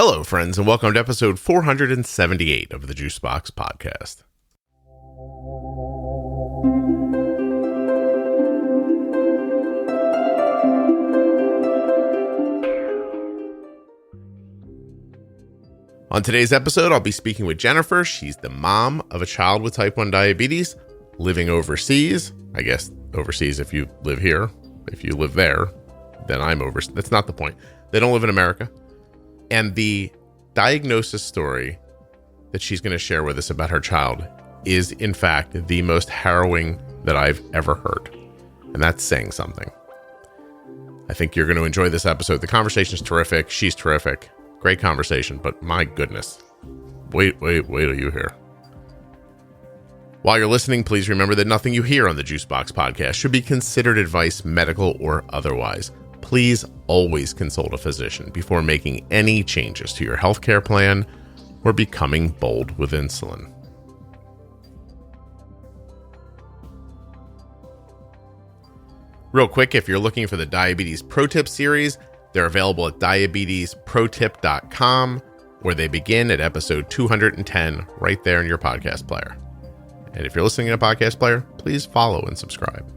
Hello, friends, and welcome to episode 478 of the Juicebox Podcast. On today's episode, I'll be speaking with Jennifer. She's the mom of a child with type 1 diabetes living overseas. I guess overseas if you live here. If you live there, then I'm overseas. That's not the point. They don't live in America. And the diagnosis story that she's going to share with us about her child is, in fact, the most harrowing that I've ever heard. And that's saying something. I think you're going to enjoy this episode. The conversation is terrific. She's terrific. Great conversation, but my goodness. Wait till you hear. While you're listening, please remember that nothing you hear on the Juicebox Podcast should be considered advice, medical or otherwise. Please always consult a physician before making any changes to your healthcare plan or becoming bold with insulin. Real quick, if you're looking for the Diabetes Pro Tip series, they're available at diabetesprotip.com, where they begin at episode 210 right there in your podcast player. And if you're listening in a podcast player, please follow and subscribe.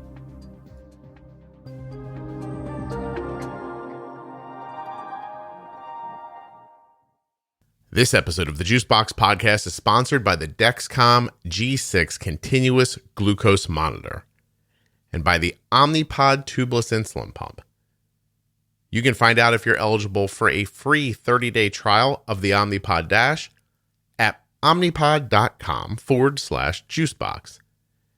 This episode of the Juicebox Podcast is sponsored by the Dexcom G6 Continuous Glucose Monitor and by the Omnipod Tubeless Insulin Pump. You can find out if you're eligible for a free 30-day trial of the Omnipod Dash at omnipod.com/juicebox.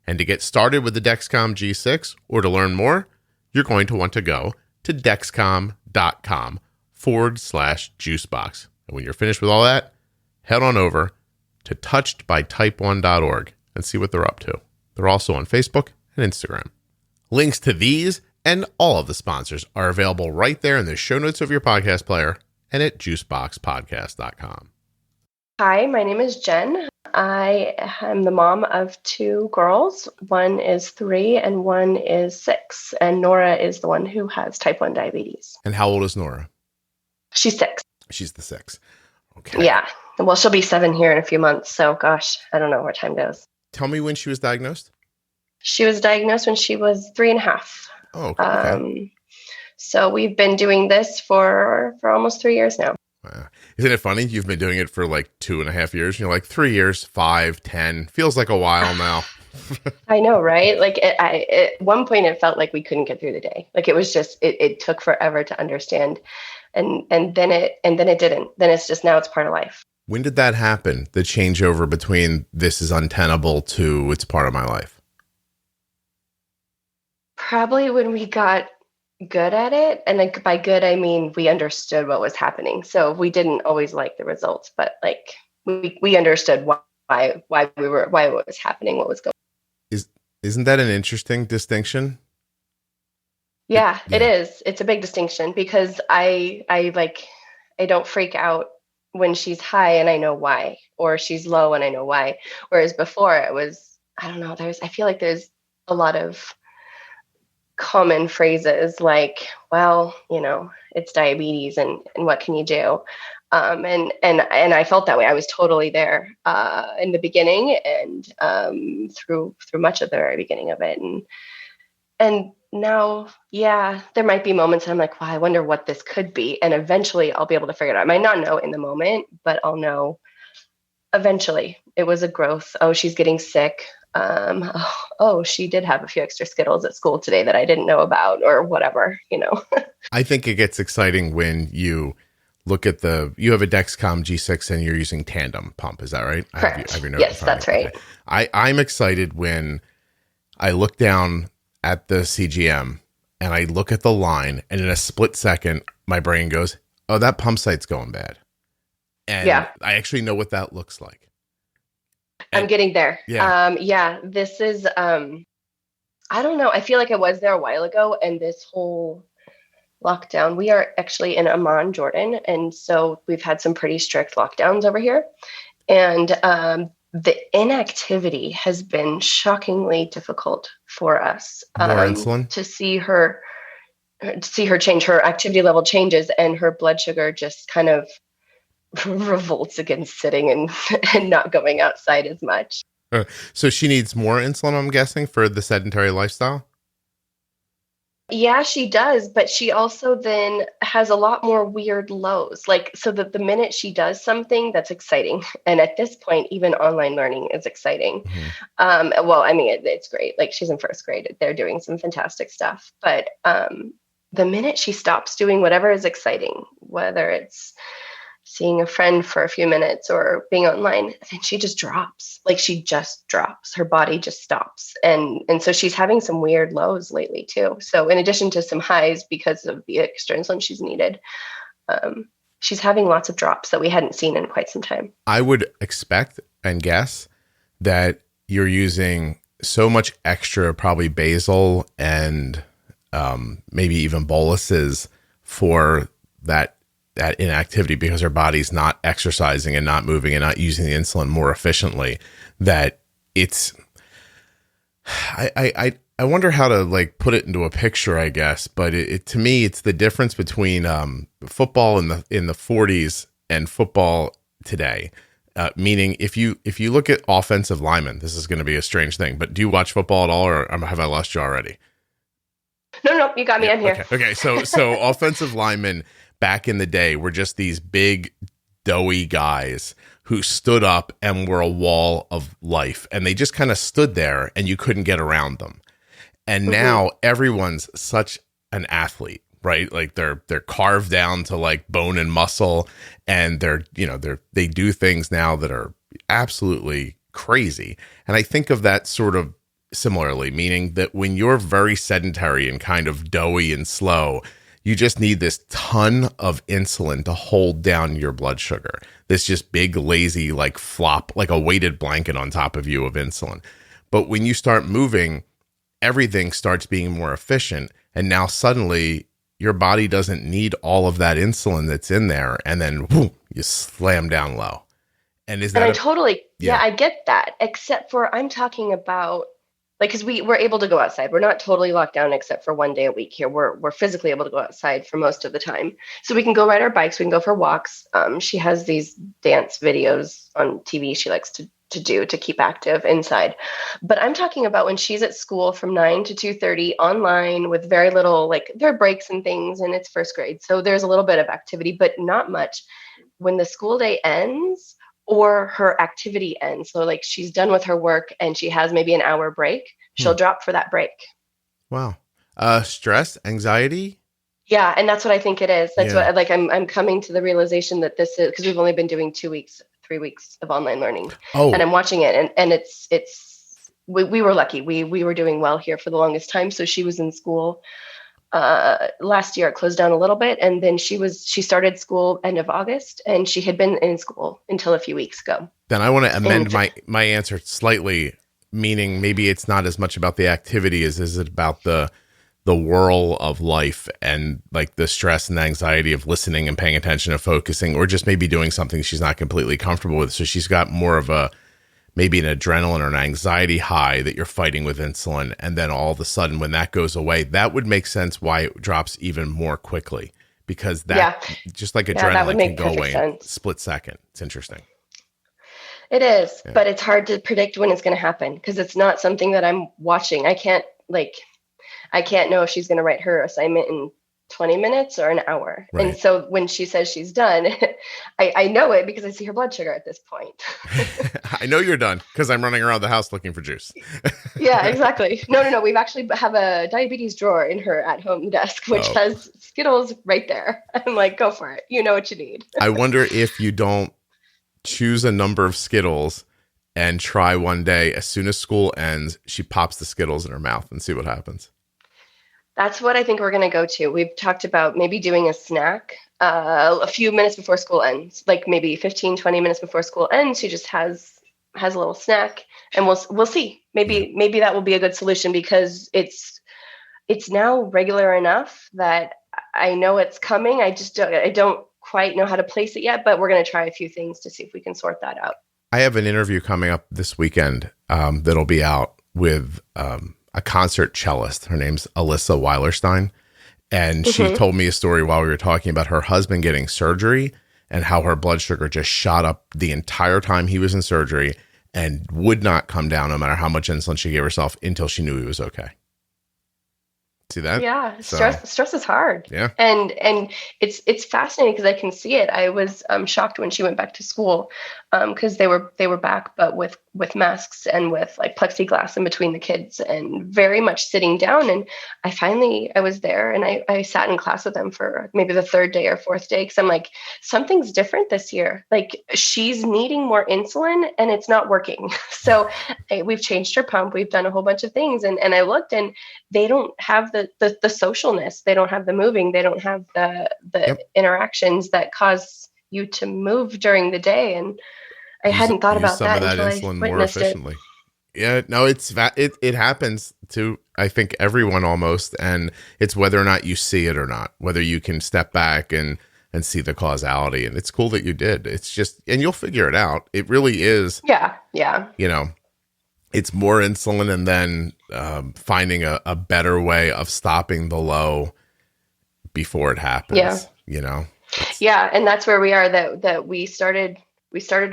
And to get started with the Dexcom G6 or to learn more, you're going to want to go to dexcom.com/juicebox. And when you're finished with all that, head on over to touchedbytype1.org and see what they're up to. They're also on Facebook and Instagram. Links to these and all of the sponsors are available right there in the show notes of your podcast player and at juiceboxpodcast.com. Hi, my name is Jen. I am the mom of two girls. One is 3 and one is 6. And Nora is the one who has type 1 diabetes. And how old is Nora? She's 6. She's the 6. Okay. Yeah. Well, she'll be 7 here in a few months. So, gosh, I don't know where time goes. Tell me when she was diagnosed. She was diagnosed when she was 3.5. Oh, okay. So we've been doing this for almost 3 years now. Wow. Isn't it funny? You've been doing it for like 2.5 years. You're like 3 years, 5, 10. Feels like a while now. I know, right? Like at one point it felt like we couldn't get through the day. Like it was just, it took forever to understand. And then it didn't. Then it's just, now it's part of life. When did that happen? The changeover between this is untenable to it's part of my life? Probably when we got good at it. And like by good, I mean, we understood what was happening. So we didn't always like the results, but like we understood why it was happening, what was going on. Isn't that an interesting distinction? Yeah, it is. It's a big distinction because I don't freak out when she's high and I know why, or she's low and I know why. Whereas before it was, I don't know, I feel like there's a lot of common phrases like, well, you know, it's diabetes and what can you do? And I felt that way. I was totally there in the beginning and through much of the very beginning of it. And now, yeah, there might be moments I'm like, well, I wonder what this could be. And eventually I'll be able to figure it out. I might not know in the moment, but I'll know eventually. It was a growth. Oh, she's getting sick. She did have a few extra Skittles at school today that I didn't know about or whatever, you know. I think it gets exciting when you look at you have a Dexcom G6 and you're using Tandem pump. Is that right? Correct. Yes, that's right. Okay. I'm excited when I look down at the CGM and I look at the line and in a split second, my brain goes, oh, that pump site's going bad. And yeah. I actually know what that looks like. I'm getting there. Yeah. This is, I don't know. I feel like I was there a while ago and this whole lockdown, we are actually in Amman, Jordan. And so we've had some pretty strict lockdowns over here. And the inactivity has been shockingly difficult for us. More insulin? To see her change, her activity level changes and her blood sugar just kind of revolts against sitting and not going outside as much. So she needs more insulin, I'm guessing, for the sedentary lifestyle? Yeah, she does, but she also then has a lot more weird lows. Like, so that the minute she does something, that's exciting. And at this point, even online learning is exciting. Well, I mean, it's great. Like, she's in first grade. They're doing some fantastic stuff. But the minute she stops doing whatever is exciting, whether it's seeing a friend for a few minutes or being online, and she just drops. Like, she just drops. Her body just stops. And so she's having some weird lows lately too. So in addition to some highs because of the extra insulin she's needed, she's having lots of drops that we hadn't seen in quite some time. I would expect and guess that you're using so much extra, probably basal and maybe even boluses for that inactivity, because her body's not exercising and not moving and not using the insulin more efficiently, that it's, I wonder how to like put it into a picture, I guess. But it to me, it's the difference between football in the 40s and football today. Meaning if you look at offensive linemen, this is going to be a strange thing, but do you watch football at all, or have I lost you already? No, you got me. I'm here. Okay. So offensive linemen back in the day were just these big, doughy guys who stood up and were a wall of life, and they just kind of stood there and you couldn't get around them. And now everyone's such an athlete, right? Like they're carved down to like bone and muscle, and they do things now that are absolutely crazy. And I think of that sort of similarly, meaning that when you're very sedentary and kind of doughy and slow, you just need this ton of insulin to hold down your blood sugar. This just big, lazy, like flop, like a weighted blanket on top of you of insulin. But when you start moving, everything starts being more efficient. And now suddenly your body doesn't need all of that insulin that's in there. And then whoom, you slam down low. And I get that, except for I'm talking about, like, because we're able to go outside. We're not totally locked down except for one day a week here. We're physically able to go outside for most of the time. So we can go ride our bikes. We can go for walks. She has these dance videos on TV she likes to do to keep active inside. But I'm talking about when she's at school from 9 to 2:30 online with very little, like there are breaks and things, and it's first grade. So there's a little bit of activity, but not much. When the school day ends, or her activity ends. So like she's done with her work and she has maybe an hour break, she'll drop for that break. Wow. Stress, anxiety. Yeah. And that's what I think it is. That's what, like, I'm coming to the realization that this is, because we've only been doing 3 weeks of online learning, and I'm watching it, and we were lucky. We were doing well here for the longest time. So she was in school. Last year it closed down a little bit, and then she started school end of August, and she had been in school until a few weeks ago. Then I want to amend my answer slightly, meaning maybe it's not as much about the activity as is it about the whirl of life and like the stress and the anxiety of listening and paying attention and focusing, or just maybe doing something she's not completely comfortable with. So she's got more of maybe an adrenaline or an anxiety high that you're fighting with insulin. And then all of a sudden, when that goes away, that would make sense why it drops even more quickly, because just like adrenaline can go away in a split second. It's interesting. It is, but it's hard to predict when it's going to happen, because it's not something that I'm watching. I can't know if she's going to write her assignment in 20 minutes or an hour. Right. And so when she says she's done, I know it because I see her blood sugar at this point. I know you're done because I'm running around the house looking for juice. Yeah, exactly. No. We've actually have a diabetes drawer in her at home desk, which has Skittles right there. I'm like, go for it. You know what you need. I wonder if you don't choose a number of Skittles and try one day, as soon as school ends, she pops the Skittles in her mouth and see what happens. That's what I think we're going to go to. We've talked about maybe doing a snack a few minutes before school ends, like maybe 15, 20 minutes before school ends. She just has a little snack, and we'll see. Maybe that will be a good solution, because it's now regular enough that I know it's coming. I don't quite know how to place it yet, but we're going to try a few things to see if we can sort that out. I have an interview coming up this weekend that'll be out with a concert cellist. Her name's Alyssa Weilerstein. And she told me a story while we were talking about her husband getting surgery. and how her blood sugar just shot up the entire time he was in surgery and would not come down no matter how much insulin she gave herself until she knew he was okay. See that? Yeah, stress is hard. Yeah. And it's fascinating because I can see it. I was shocked when she went back to school because they were back, but with masks and with like plexiglass in between the kids and very much sitting down. And I was there and I sat in class with them for maybe the third day or fourth day because I'm like, something's different this year. Like she's needing more insulin and it's not working. So we've changed her pump. We've done a whole bunch of things. And I looked and they don't have the socialness. They don't have the moving. They don't have the Yep. interactions that cause you to move during the day. And I hadn't thought about some that of that until insulin I more witnessed efficiently. Yeah, no, it happens to, I think, everyone almost, and it's whether or not you see it or not, whether you can step back and see the causality. And it's cool that you did. It's just, and you'll figure it out. It really is. Yeah. You know, it's more insulin and then finding a better way of stopping the low before it happens. Yeah. You know. Yeah, and that's where we are. That we started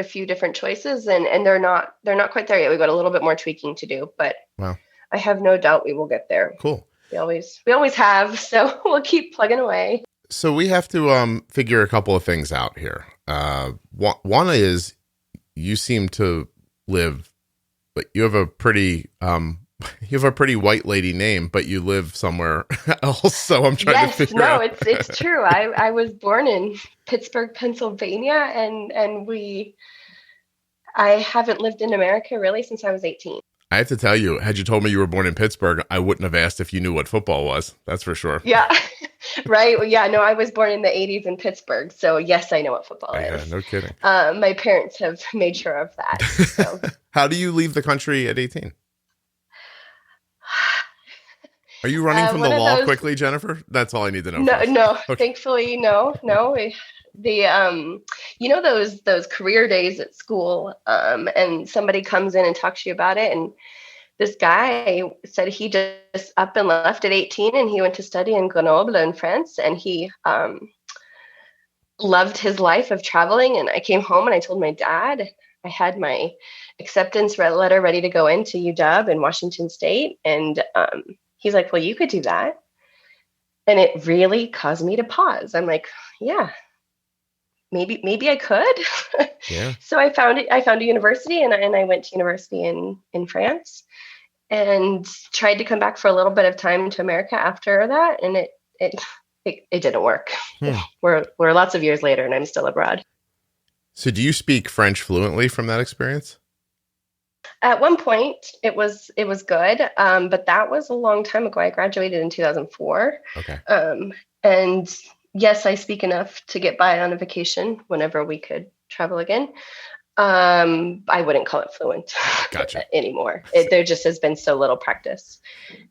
a few different choices, and they're not quite there yet. We've got a little bit more tweaking to do, but wow. I have no doubt we will get there. Cool. We always have, so we'll keep plugging away. So we have to figure a couple of things out here. One is you seem to live, but you have a pretty white lady name, but you live somewhere else. So I'm trying to figure out. Yes, no, it's true. I was born in Pittsburgh, Pennsylvania, and I haven't lived in America really since I was 18. I have to tell you, had you told me you were born in Pittsburgh, I wouldn't have asked if you knew what football was. That's for sure. Yeah, right. Well, yeah, no, I was born in the 80s in Pittsburgh. So yes, I know what football is. Yeah, no kidding. My parents have made sure of that. So. How do you leave the country at 18? Are you running from the law quickly, Jennifer? That's all I need to know. No, okay. Thankfully, no. The those career days at school, and somebody comes in and talks to you about it, and this guy said he just up and left at 18, and he went to study in Grenoble in France, and he loved his life of traveling. And I came home and I told my dad. I had my acceptance letter ready to go into UW in Washington State, and he's like, "Well, you could do that." And it really caused me to pause. I'm like, yeah. Maybe I could. Yeah. So I found a university, and I went to university in France, and tried to come back for a little bit of time to America after that, and it didn't work. We're lots of years later, and I'm still abroad. So do you speak French fluently from that experience? At one point, it was good, but that was a long time ago. I graduated in 2004. Okay. And yes, I speak enough to get by on a vacation whenever we could travel again. I wouldn't call it fluent anymore. There just has been so little practice,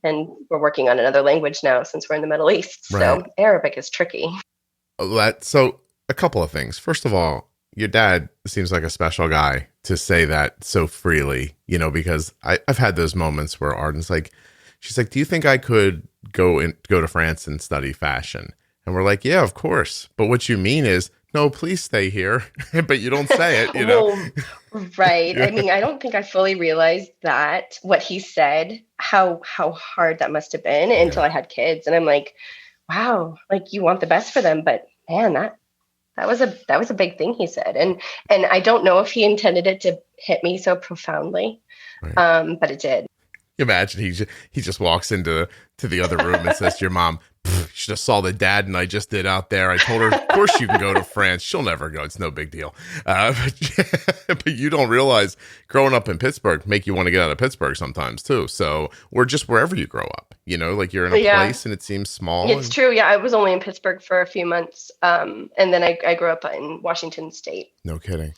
and we're working on another language now since we're in the Middle East. Right. So Arabic is tricky. So a couple of things. First of all, your dad seems like a special guy to say that so freely, because I've had those moments where Arden's like, she's like, "Do you think I could go to France and study fashion?" And we're like, "Yeah, of course. But what you mean is, no, please stay here." But you don't say it, Well, right. Yeah. I mean, I don't think I fully realized that what he said, how hard that must have been until I had kids. And I'm like, wow, like you want the best for them. But man, that was a big thing he said. And I don't know if he intended it to hit me so profoundly, right. But it did. Imagine he just walks into the other room and says to your mom, "You should have saw the dad and I just did out there. I told her, of course you can go to France. She'll never go. It's no big deal." But you don't realize growing up in Pittsburgh make you want to get out of Pittsburgh sometimes too. So, or just wherever you grow up, like you're in a place and it seems small. It's true. Yeah. I was only in Pittsburgh for a few months. And then I grew up in Washington State. No kidding.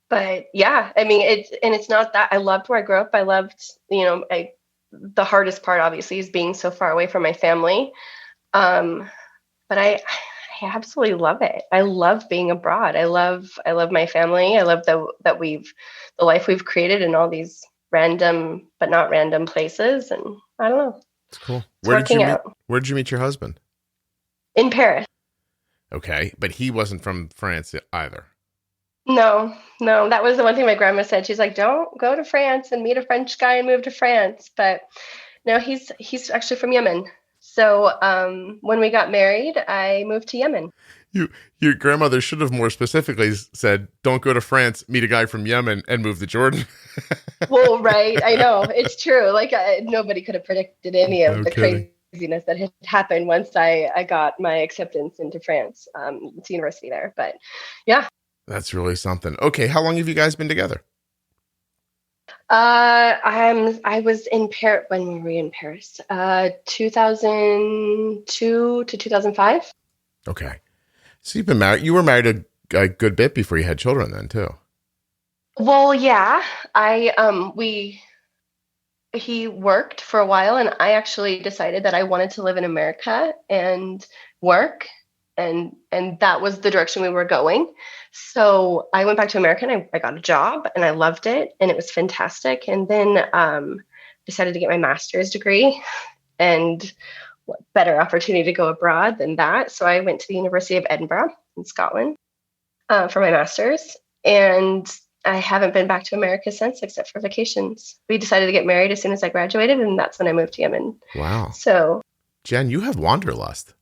But yeah, I mean, it's not that I loved where I grew up. I loved, the hardest part obviously is being so far away from my family. But I absolutely love it. I love being abroad. I love my family. I love the life we've created in all these random, but not random places. And I don't know. It's cool. Where did you meet your husband? In Paris. Okay. But he wasn't from France either. No, no, that was the one thing my grandma said. She's like, don't go to France and meet a French guy and move to France. But no, he's actually from Yemen. So when we got married, I moved to Yemen. Your grandmother should have more specifically said, don't go to France, meet a guy from Yemen, and move to Jordan. Well, right. I know. It's true. Like nobody could have predicted any of the craziness that had happened once I got my acceptance into France, to university there. But yeah. That's really something. Okay. How long have you guys been together? I was in Paris. When were we in Paris? 2002 to 2005. Okay. So you've been married. You were married a good bit before you had children then too. Well, yeah, he worked for a while, and I actually decided that I wanted to live in America and work, and that was the direction we were going. So I went back to America and I got a job and I loved it and it was fantastic. And then decided to get my master's degree, and what better opportunity to go abroad than that. So I went to the University of Edinburgh in Scotland for my master's, and I haven't been back to America since, except for vacations. We decided to get married as soon as I graduated, and that's when I moved to Yemen. Wow. So, Jen, you have wanderlust.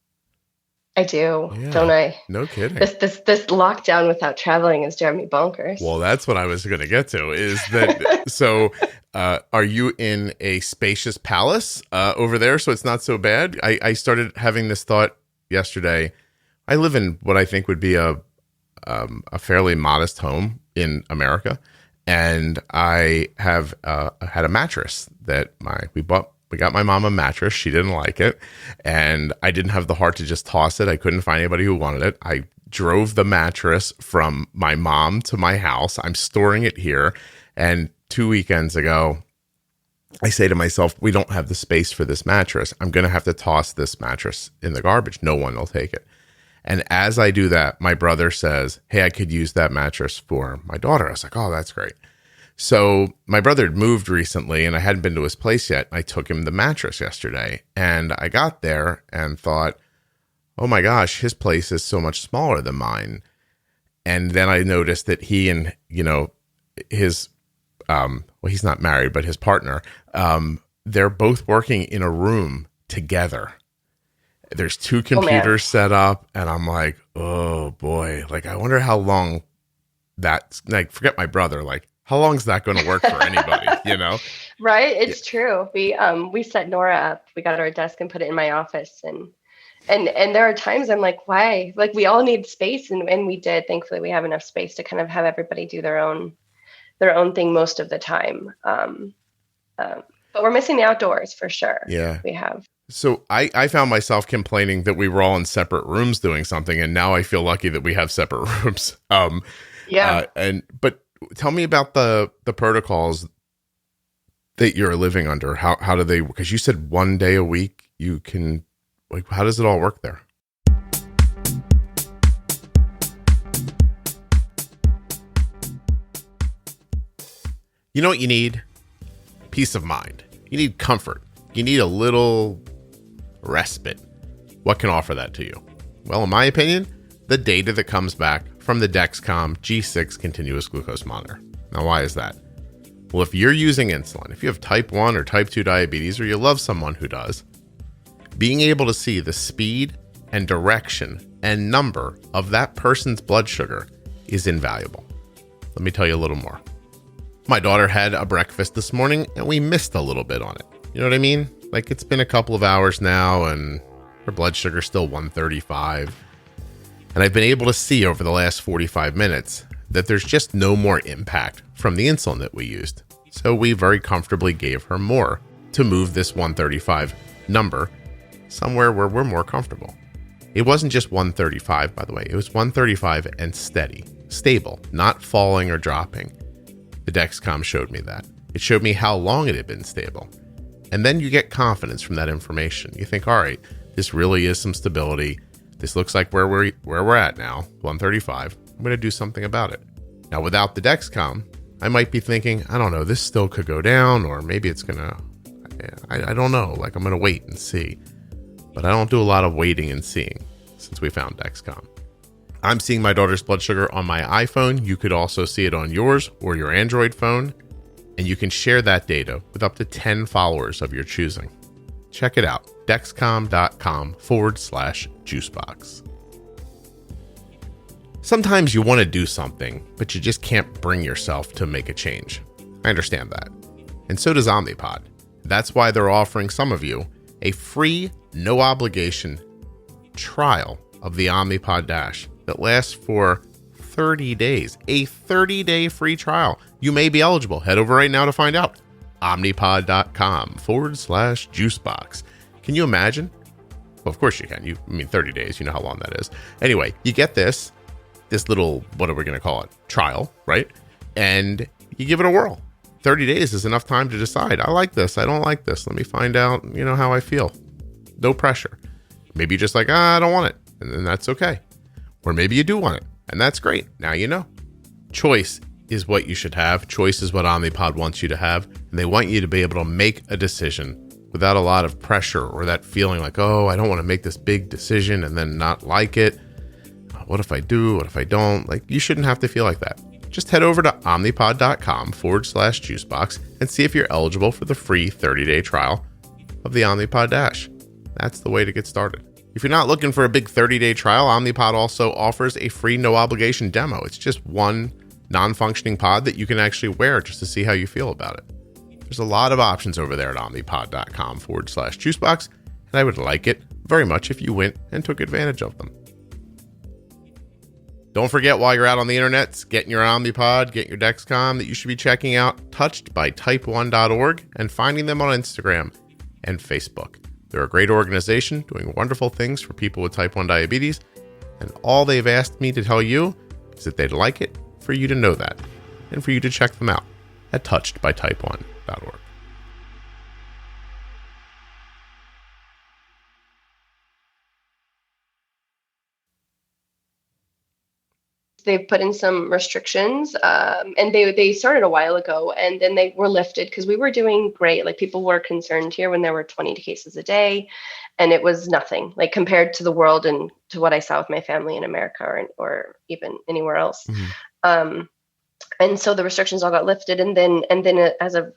I do, don't I? No kidding. This lockdown without traveling is driving me bonkers. Well, that's what I was going to get to. Is that so? Are you in a spacious palace over there, so it's not so bad? I started having this thought yesterday. I live in what I think would be a fairly modest home in America, and I have had a mattress that we bought. We got my mom a mattress. She didn't like it, and I didn't have the heart to just toss it. I couldn't find anybody who wanted it. I drove the mattress from my mom to my house. I'm storing it here, and 2 weekends ago, I say to myself, we don't have the space for this mattress. I'm going to have to toss this mattress in the garbage. No one will take it. And as I do that, my brother says, hey, I could use that mattress for my daughter. I was like, oh, that's great. So my brother had moved recently and I hadn't been to his place yet. I took him the mattress yesterday and I got there and thought, oh my gosh, his place is so much smaller than mine. And then I noticed that he and, his, he's not married, but his partner, they're both working in a room together. There's 2 computers set up, and I'm like, oh boy, like, I wonder how long that's, like, forget my brother, like, how long is that going to work for anybody, Right. It's true. We set Nora up, we got our desk and put it in my office, and there are times I'm like, why? Like, we all need space, and we did. Thankfully, we have enough space to kind of have everybody do their own thing most of the time. But we're missing the outdoors for sure. Yeah. We have. So I found myself complaining that we were all in separate rooms doing something, and now I feel lucky that we have separate rooms. But tell me about the protocols that you're living under. How do they? Because you said 1 day a week you can. Like, how does it all work there? You know what you need? Peace of mind. You need comfort. You need a little respite. What can offer that to you? Well, in my opinion, the data that comes back from the Dexcom G6 continuous glucose monitor. Now, why is that? Well, if you're using insulin, if you have type 1 or type 2 diabetes, or you love someone who does, being able to see the speed and direction and number of that person's blood sugar is invaluable. Let me tell you a little more. My daughter had a breakfast this morning and we missed a little bit on it. You know what I mean? Like, it's been a couple of hours now and her blood sugar's still 135. And I've been able to see over the last 45 minutes that there's just no more impact from the insulin that we used. So we very comfortably gave her more to move this 135 number somewhere where we're more comfortable. It wasn't just 135, by the way. It was 135 and steady, stable, not falling or dropping. The Dexcom showed me that. It showed me how long it had been stable. And then you get confidence from that information. You think, all right, this really is some stability. This looks like where we're at now, 135. I'm going to do something about it. Now, without the Dexcom, I might be thinking, I don't know, this still could go down, or maybe it's going to, I don't know, like, I'm going to wait and see. But I don't do a lot of waiting and seeing since we found Dexcom. I'm seeing my daughter's blood sugar on my iPhone. You could also see it on yours or your Android phone. And you can share that data with up to 10 followers of your choosing. Check it out. Dexcom.com/juicebox. Sometimes you want to do something, but you just can't bring yourself to make a change. I understand that. And so does Omnipod. That's why they're offering some of you a free, no obligation trial of the Omnipod Dash that lasts for 30 days. A 30-day free trial. You may be eligible. Head over right now to find out. Omnipod.com/juicebox. Can you imagine? Well, of course you can. 30 days. You know how long that is. Anyway, you get this little, what are we going to call it? Trial, right? And you give it a whirl. 30 days is enough time to decide. I like this. I don't like this. Let me find out, how I feel. No pressure. Maybe you're just like, I don't want it. And then that's okay. Or maybe you do want it. And that's great. Now you know. Choice is what you should have. Choice is what Omnipod wants you to have. And they want you to be able to make a decision without a lot of pressure or that feeling like, oh, I don't want to make this big decision and then not like it. What if I do? What if I don't? You shouldn't have to feel like that. Just head over to omnipod.com/juicebox and see if you're eligible for the free 30-day trial of the Omnipod Dash. That's the way to get started. If you're not looking for a big 30-day trial, Omnipod also offers a free no-obligation demo. It's just one non-functioning pod that you can actually wear just to see how you feel about it. There's a lot of options over there at omnipod.com/juicebox, and I would like it very much if you went and took advantage of them. Don't forget, while you're out on the internet, getting your Omnipod, getting your Dexcom, that you should be checking out touchedbytype1.org and finding them on Instagram and Facebook. They're a great organization doing wonderful things for people with type 1 diabetes, and all they've asked me to tell you is that they'd like it for you to know that and for you to check them out at touchedbytype1.org. They've put in some restrictions, and they started a while ago, and then they were lifted because we were doing great. People were concerned here when there were 20 cases a day, and it was nothing compared to the world and to what I saw with my family in America or even anywhere else. Mm-hmm. And so the restrictions all got lifted, and then as of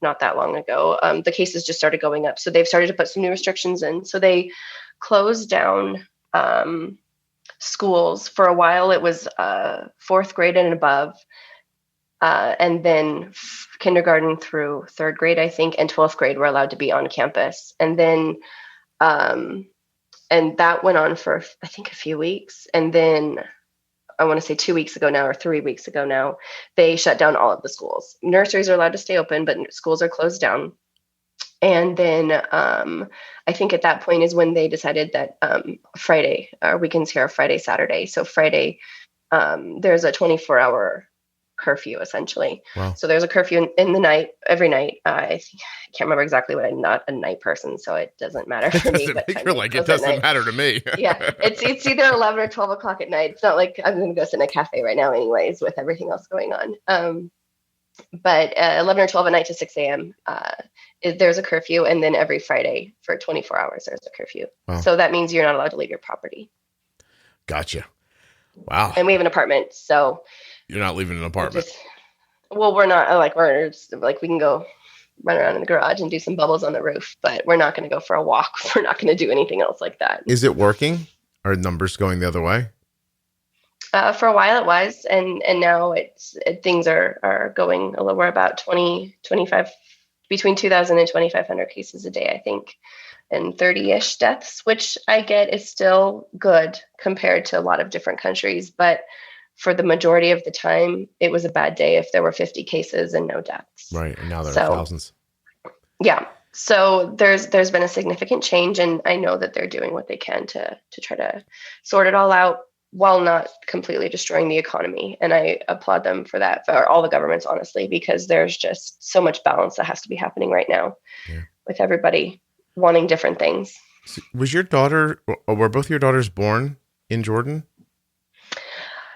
not that long ago, the cases just started going up. So they've started to put some new restrictions in. So they closed down schools. For a while it was fourth grade and above, and then kindergarten through third grade, I think, and 12th grade were allowed to be on campus. And then and that went on for I think a few weeks, and then I want to say 2 weeks ago now or 3 weeks ago now, they shut down all of the schools. Nurseries are allowed to stay open, but schools are closed down. And then I think at that point is when they decided that Friday, our weekends here are Friday, Saturday. So Friday, there's a 24-hour curfew, essentially. Wow. So there's a curfew in the night, every night. I can't remember exactly what. I'm not a night person, so it doesn't matter for me. It doesn't matter to me. Yeah, it's either 11 or 12 o'clock at night. It's not like I'm going to go sit in a cafe right now anyways with everything else going on. But 11 or 12 at night to 6 a.m., there's a curfew. And then every Friday for 24 hours, there's a curfew. Wow. So that means you're not allowed to leave your property. Gotcha. Wow. And we have an apartment. So you're not leaving an apartment. We're not we're just, we can go run around in the garage and do some bubbles on the roof, but we're not going to go for a walk. We're not going to do anything else like that. Is it working? Are numbers going the other way? For a while it was, and now things are going a little. We're about 25, between 2,000 and 2,500 cases a day, I think, and 30-ish deaths, which I get is still good compared to a lot of different countries. But for the majority of the time, it was a bad day if there were 50 cases and no deaths. Right, and now there are thousands. Yeah. So there's been a significant change, and I know that they're doing what they can to try to sort it all out, while not completely destroying the economy. And I applaud them for that, for all the governments, honestly, because there's just so much balance that has to be happening right now with everybody wanting different things. So were both your daughters born in Jordan?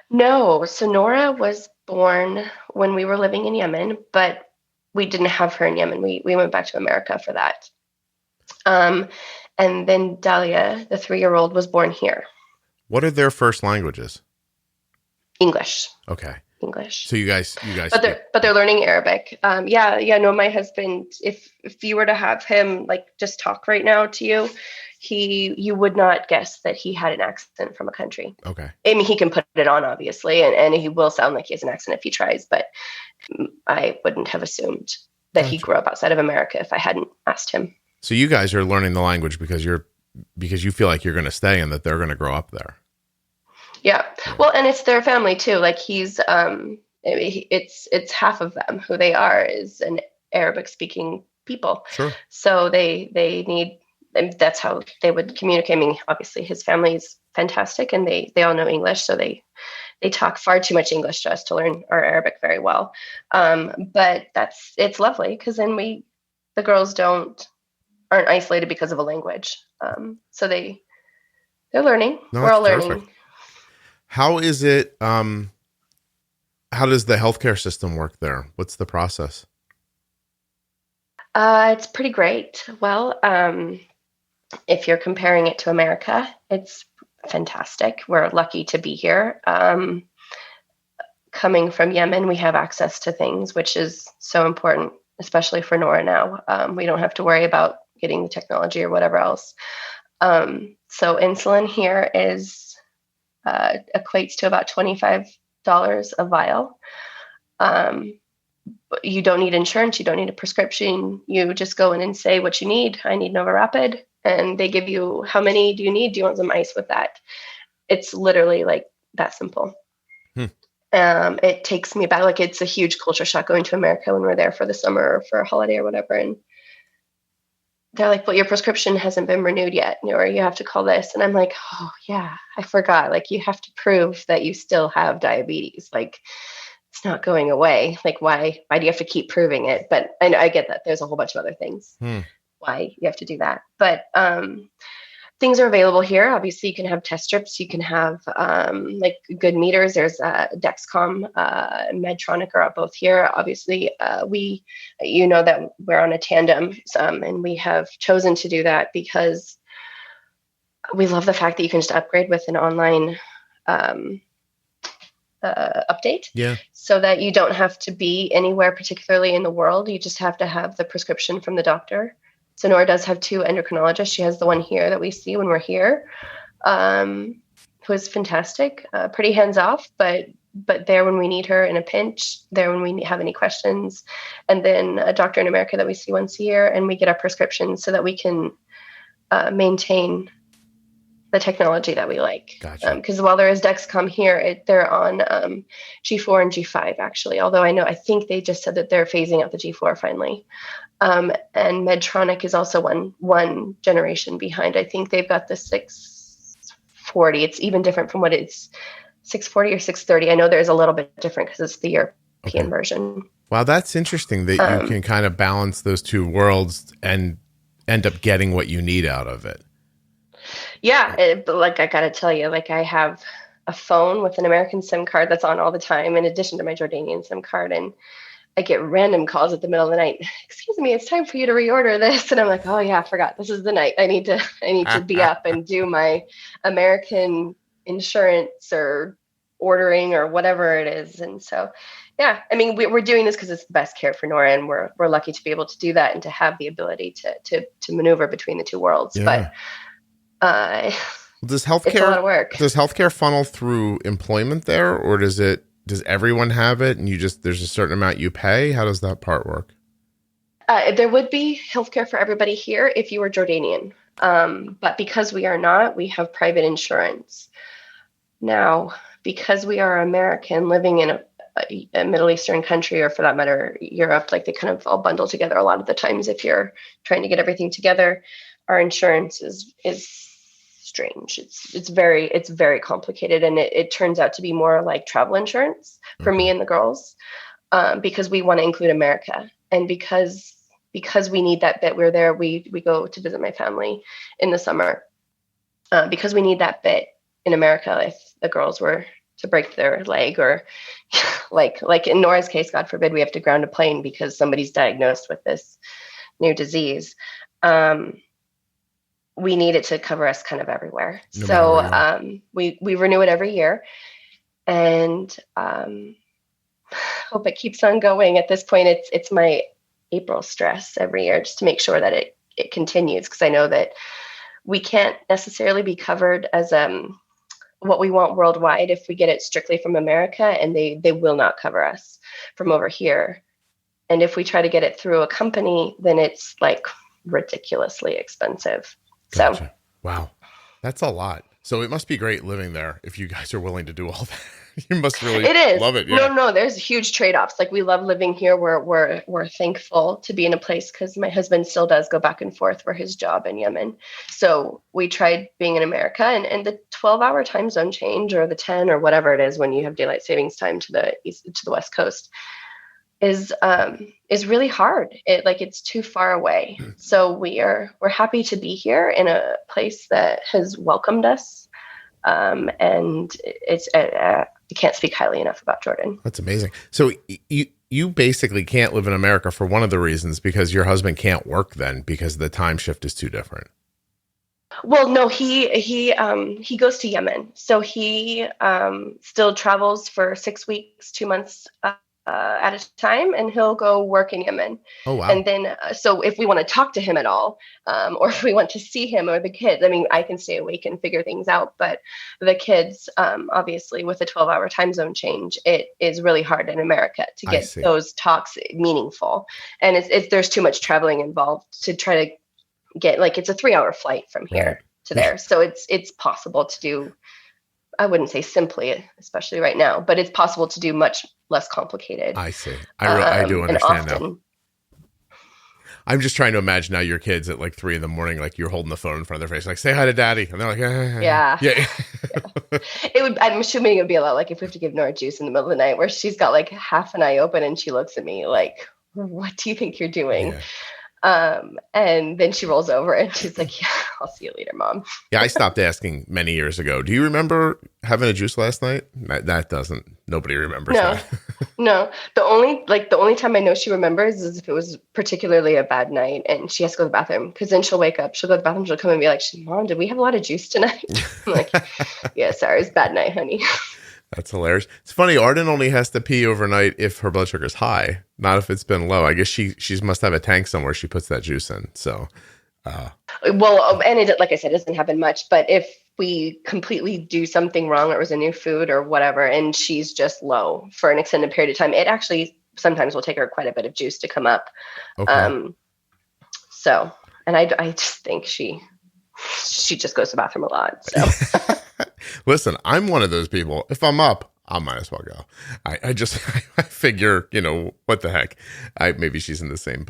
No. So Nora was born when we were living in Yemen, but we didn't have her in Yemen. We went back to America for that. And then Dahlia, the 3-year-old, was born here. What are their first languages? English. Okay. English. So you guys. But they're learning Arabic. No, my husband, if you were to have him like just talk right now to you, you would not guess that he had an accent from a country. Okay. I mean, he can put it on obviously, and he will sound like he has an accent if he tries, but I wouldn't have assumed that he grew up outside of America if I hadn't asked him. So you guys are learning the language because you feel like you're going to stay and that they're going to grow up there. Yeah. Well, and it's their family too. Like it's half of them who they are is an Arabic speaking people. Sure. So they need, and that's how they would communicate. I mean, obviously his family is fantastic and they all know English. So they talk far too much English to us to learn our Arabic very well. But it's lovely because then the girls aren't isolated because of a language. So they're learning. No, we're all perfect. learning. How is it? How does the healthcare system work there? What's the process? It's pretty great. Well, if you're comparing it to America, it's fantastic. We're lucky to be here. Coming from Yemen, we have access to things, which is so important, especially for Nora now. We don't have to worry about getting the technology or whatever else. So insulin here equates to about $25 a vial. You don't need insurance. You don't need a prescription. You just go in and say what you need. I need Nova Rapid. And they give you, how many do you need? Do you want some ice with that? It's literally like that simple. It takes me back, like it's a huge culture shock going to America when we're there for the summer or for a holiday or whatever. And they're like, well, your prescription hasn't been renewed yet, or you have to call this. And I'm like, oh yeah, I forgot. Like you have to prove that you still have diabetes. Like it's not going away. Like why do you have to keep proving it? But I get that there's a whole bunch of other things why you have to do that. But things are available here. Obviously you can have test strips. You can have like good meters. There's Dexcom, Medtronic are both here. Obviously that we're on a tandem and we have chosen to do that because we love the fact that you can just upgrade with an online update. Yeah. So that you don't have to be anywhere particularly in the world. You just have to have the prescription from the doctor. So Nora does have 2 endocrinologists. She has the one here that we see when we're here, who is fantastic, pretty hands off, but there when we need her in a pinch, there when we have any questions, and then a doctor in America that we see once a year, and we get our prescriptions so that we can maintain the technology that we like. Gotcha. Because while there is Dexcom here, they're on G4 and G5 actually. Although I think they just said that they're phasing out the G4 finally. And Medtronic is also one generation behind. I think they've got the 640. It's even different from what it's 640 or 630. I know there's a little bit different because it's the European version. Wow, that's interesting that you can kind of balance those two worlds and end up getting what you need out of it. Yeah, but like I gotta tell you, like I have a phone with an American SIM card that's on all the time, in addition to my Jordanian SIM card, and I get random calls at the middle of the night. Excuse me, it's time for you to reorder this, and I'm like, oh yeah, I forgot. This is the night. I need to be up and do my American insurance or ordering or whatever it is, and so. Yeah, I mean, we're doing this because it's the best care for Nora, and we're lucky to be able to do that and to have the ability to maneuver between the two worlds. Yeah. But does healthcare, it's a lot of work. Does healthcare funnel through employment there, or does everyone have it and there's a certain amount you pay? How does that part work? There would be healthcare for everybody here if you were Jordanian. But because we are not, we have private insurance. Now, because we are American living in a Middle Eastern country, or for that matter, Europe, like they kind of all bundle together a lot of the times if you're trying to get everything together, our insurance is strange. It's very complicated, and it turns out to be more like travel insurance for me and the girls, because we want to include America, and because we need that bit. We're there. We go to visit my family in the summer, because we need that bit in America. If the girls were to break their leg, or like in Nora's case, God forbid, we have to ground a plane because somebody's diagnosed with this new disease. we need it to cover us kind of everywhere. No matter where you are. We renew it every year, and hope it keeps on going. At this point, it's my April stress every year just to make sure that it continues, because I know that we can't necessarily be covered as what we want worldwide if we get it strictly from America, and they will not cover us from over here. And if we try to get it through a company, then it's like ridiculously expensive. Gotcha. So Wow, that's a lot. So it must be great living there if you guys are willing to do all that. You must really it is. love it. Yeah. No, there's huge trade-offs. Like, we love living here. We're thankful to be in a place, because my husband still does go back and forth for his job in Yemen. So we tried being in America, and the 12-hour time zone change, or the 10, or whatever it is when you have daylight savings time to the West Coast, is really hard. It's too far away. So we're happy to be here in a place that has welcomed us. And it's I can't speak highly enough about Jordan. That's amazing. So you basically can't live in America for one of the reasons, because your husband can't work then because the time shift is too different. Well, no, he goes to Yemen, so he still travels for 6 weeks, 2 months at a time, and he'll go work in Yemen. Oh, wow. And then, so if we want to talk to him at all, or if we want to see him or the kids, I mean, I can stay awake and figure things out. But the kids, obviously, with the 12-hour time zone change, it is really hard in America to get those talks meaningful. And there's too much traveling involved to try to get, like, it's a 3-hour flight from here to there. So it's possible to do, I wouldn't say simply, especially right now, but it's possible to do much less complicated. I see. I do understand now. I'm just trying to imagine now your kids at like 3 a.m, like you're holding the phone in front of their face, like, say hi to daddy. And they're like, yeah. I'm assuming it would be a lot like if we have to give Nora juice in the middle of the night, where she's got like half an eye open and she looks at me like, what do you think you're doing? Yeah. And then she rolls over and she's like, yeah, I'll see you later, Mom. Yeah, I stopped asking many years ago. Do you remember having a juice last night? Nobody remembers that. No. The only time I know she remembers is if it was particularly a bad night and she has to go to the bathroom, because then she'll wake up, she'll go to the bathroom, she'll come and be like, Mom, did we have a lot of juice tonight? I'm like, yeah, sorry, it's a bad night, honey. That's hilarious. It's funny. Arden only has to pee overnight if her blood sugar is high, not if it's been low. I guess she must have a tank somewhere she puts that juice in. So, well, and it, like I said, it doesn't happen much. But if we completely do something wrong, or it was a new food or whatever, and she's just low for an extended period of time, it actually sometimes will take her quite a bit of juice to come up. Okay. So, and I just think she just goes to the bathroom a lot. So. Listen, I'm one of those people. If I'm up, I might as well go. I figure, what the heck? Maybe she's in the same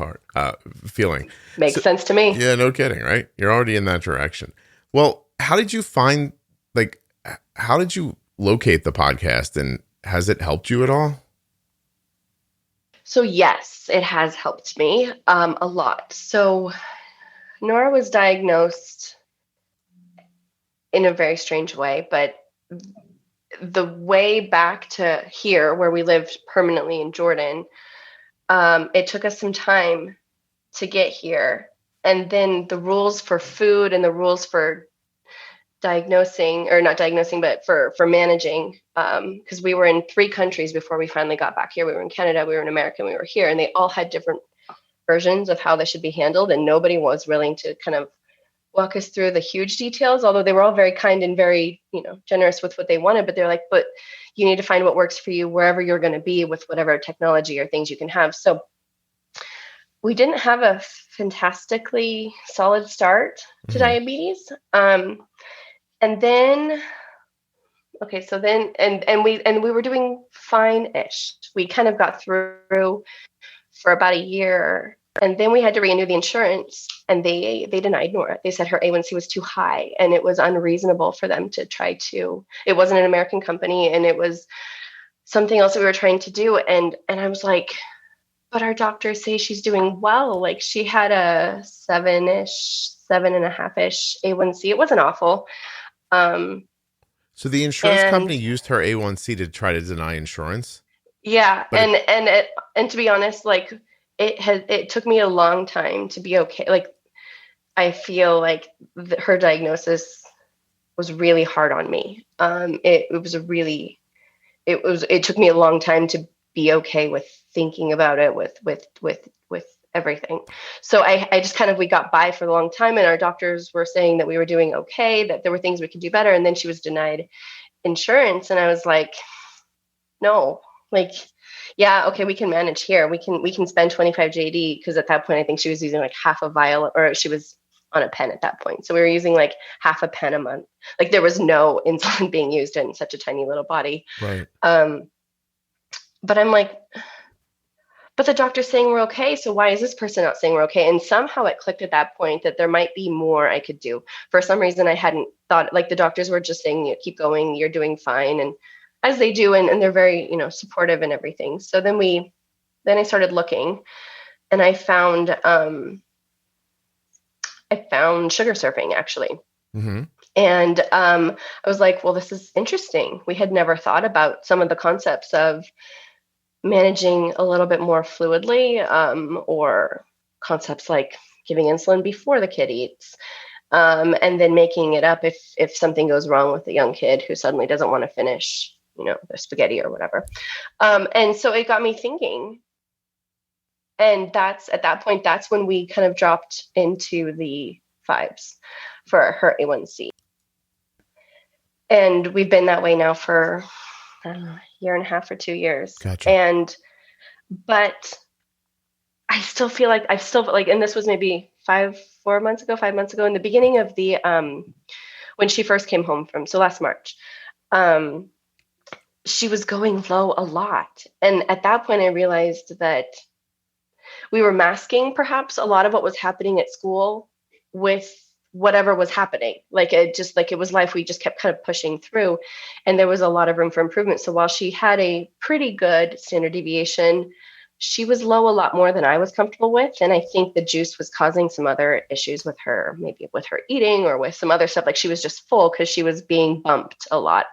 feeling. Makes sense to me. Yeah, no kidding, right? You're already in that direction. Well, how did you locate the podcast, and has it helped you at all? So yes, it has helped me a lot. So Nora was diagnosed in a very strange way, but the way back to here, where we lived permanently in Jordan, it took us some time to get here. And then the rules for food and the rules for diagnosing, or not diagnosing, but for managing, because we were in 3 countries before we finally got back here. We were in Canada, we were in America, and we were here, and they all had different versions of how this should be handled. And nobody was willing to kind of walk us through the huge details, although they were all very kind and very, generous with what they wanted. But they're like, but you need to find what works for you wherever you're going to be with whatever technology or things you can have. So we didn't have a fantastically solid start to diabetes. And then, we were doing fine-ish. We kind of got through for about a year. And then we had to renew the insurance, and they denied Nora. They said her A1C was too high, and it was unreasonable for them to try to. It wasn't an American company, and it was something else that we were trying to do. And I was like, but our doctors say she's doing well. Like, she had a 7.5-ish A1C. It wasn't awful. So the insurance company used her A1C to try to deny insurance? Yeah, and to be honest, like, it took me a long time to be okay. Like, I feel like her diagnosis was really hard on me. It took me a long time to be okay with thinking about it, with everything. So I just we got by for a long time, and our doctors were saying that we were doing okay, that there were things we could do better. And then she was denied insurance. And I was like, no, like, yeah, okay, we can manage here. We can spend 25 JD, because at that point, I think she was using like half a vial, or she was on a pen at that point. So we were using like half a pen a month. Like there was no insulin being used in such a tiny little body. Right. But I'm like, but the doctor's saying we're okay. So why is this person not saying we're okay? And somehow it clicked at that point that there might be more I could do. For some reason, I hadn't thought, like the doctors were just saying, keep going, you're doing fine. And as they do, and they're very, supportive and everything. So then I started looking, and I found sugar surfing, actually. Mm-hmm. And I was like, well, this is interesting. We had never thought about some of the concepts of managing a little bit more fluidly, or concepts like giving insulin before the kid eats, and then making it up if something goes wrong with a young kid who suddenly doesn't want to finish, their spaghetti or whatever. And so it got me thinking. And at that point, that's when we kind of dropped into the 5s for her A1C. And we've been that way now for, I don't know, a year and a half or 2 years. Gotcha. But I still feel like and this was maybe 5 months ago, in the beginning of the, when she first came home so last March, she was going low a lot. And at that point, I realized that we were masking perhaps a lot of what was happening at school with whatever was happening. It was life. We just kept kind of pushing through, and there was a lot of room for improvement. So while she had a pretty good standard deviation, she was low a lot more than I was comfortable with. And I think the juice was causing some other issues with her, maybe with her eating or with some other stuff. Like she was just full because she was being bumped a lot.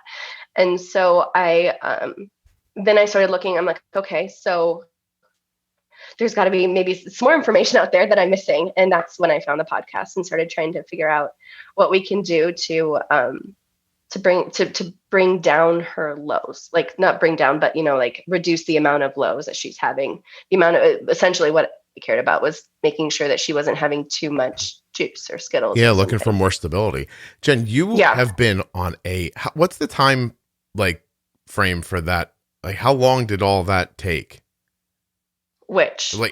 And so then I started looking, I'm like, okay, so there's got to be maybe some more information out there that I'm missing. And that's when I found the podcast and started trying to figure out what we can do to bring down her lows, like not bring down, but, reduce the amount of lows that she's having. The amount of, essentially what I cared about was making sure that she wasn't having too much juice or Skittles. Yeah. Looking for more stability. Jen, you have been on what's the time frame for that? Like how long did all that take?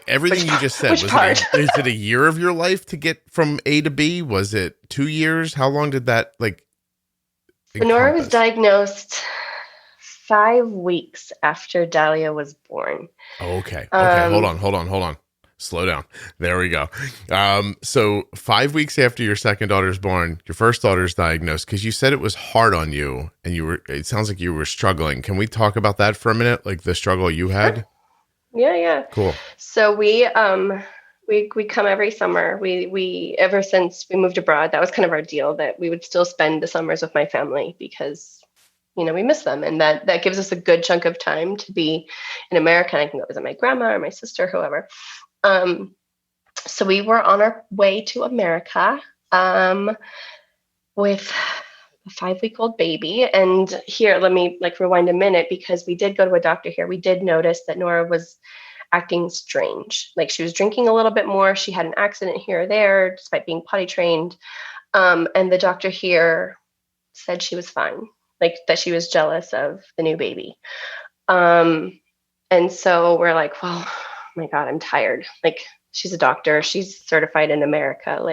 Everything you just said, is it a year of your life to get from A to B? Was it 2 years? How long did that Nora was diagnosed 5 weeks after Dahlia was born. Okay. Hold on. Slow down. There we go. So 5 weeks after your second daughter's born, your first daughter's diagnosed, because you said it was hard on you and it sounds like you were struggling. Can we talk about that for a minute? Like the struggle you had? Sure. Yeah. Cool. So we come every summer. We ever since we moved abroad, that was kind of our deal, that we would still spend the summers with my family because, we miss them. And that gives us a good chunk of time to be in America. And I can go visit my grandma or my sister, whoever. So we were on our way to America, with a 5-week-old baby. And here, let me rewind a minute, because we did go to a doctor here. We did notice that Nora was acting strange. Like she was drinking a little bit more. She had an accident here or there, despite being potty trained. And the doctor here said she was fine, that she was jealous of the new baby. And so we're like, well, oh my God, I'm tired. She's a doctor. She's certified in America.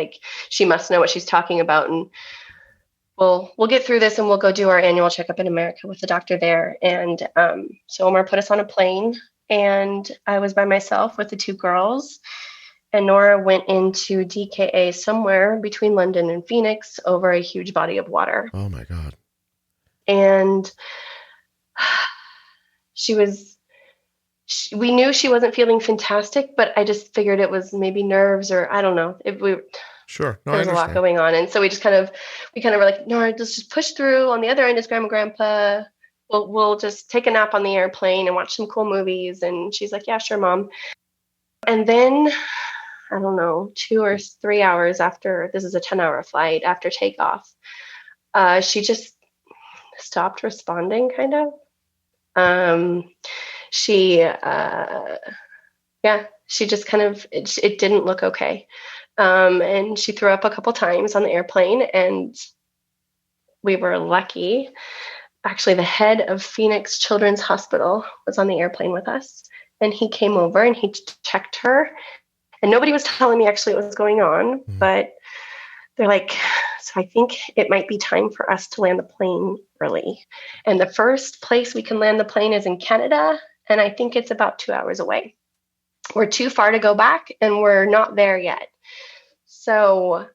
She must know what she's talking about. And we'll get through this and we'll go do our annual checkup in America with the doctor there. And so Omar put us on a plane, and I was by myself with the 2 girls. And Nora went into DKA somewhere between London and Phoenix over a huge body of water. Oh my God. And we knew she wasn't feeling fantastic, but I just figured it was maybe nerves, or I don't know. Sure. No, there was a lot going on. And so we were like, no, let's just push through. On the other end is Grandma, Grandpa. We'll just take a nap on the airplane and watch some cool movies. And she's like, yeah, sure, Mom. And then I don't know, 2 or 3 hours after, this is a 10-hour flight, after takeoff, she just stopped responding, kind of. She just kind of, it didn't look okay. And she threw up a couple times on the airplane, and we were lucky. Actually, the head of Phoenix Children's Hospital was on the airplane with us, and he came over and he checked her, and nobody was telling me actually what was going on, but they're like, so I think it might be time for us to land the plane early. And the first place we can land the plane is in Canada, and I think it's about 2 hours away. We're too far to go back, and we're not there yet. So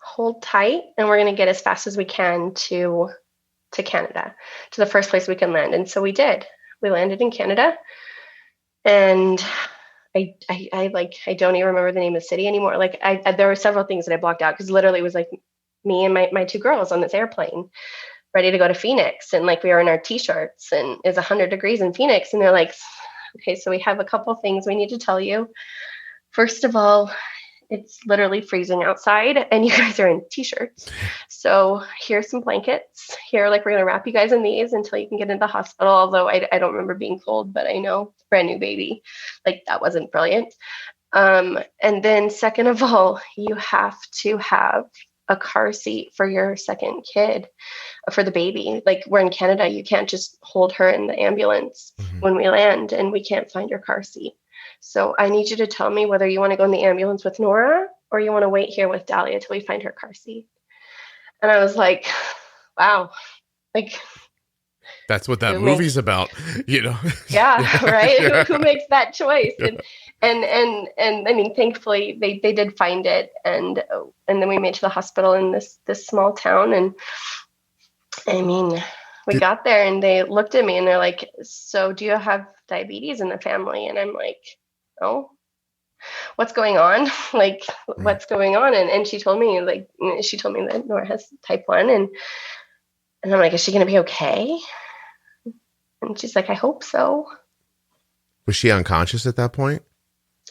hold tight, and we're going to get as fast as we can to Canada, to the first place we can land. And so we did. We landed in Canada, and I don't even remember the name of the city anymore. Like there were several things that I blocked out, because literally it was like me and my two girls on this airplane ready to go to Phoenix. And like we were in our t-shirts, and it's 100 degrees in Phoenix. And they're like, okay, so we have a couple things we need to tell you. First of all, it's literally freezing outside, and you guys are in t-shirts. So here's some blankets. Here, like, we're going to wrap you guys in these until you can get into the hospital. Although I don't remember being cold, but I know brand new baby, like that wasn't brilliant. And then second of all, you have to have a car seat for your second kid, for the baby. Like, we're in Canada, you can't just hold her in the ambulance when we land, and we can't find your car seat. So I need you to tell me whether you want to go in the ambulance with Nora, or you want to wait here with Dahlia till we find her car seat. And I was like, wow, like, that's what that movie's about, you know? Yeah, right. Yeah. Who makes that choice? And I mean, thankfully they did find it, and then we made it to the hospital in this small town. And I mean, we got there, and they looked at me, and they're like, so do you have diabetes in the family? And I'm like, no. What's going on? Like, what's going on? And she told me that Nora has type 1, and I'm like, is she going to be okay? And she's like, I hope so. Was she unconscious at that point?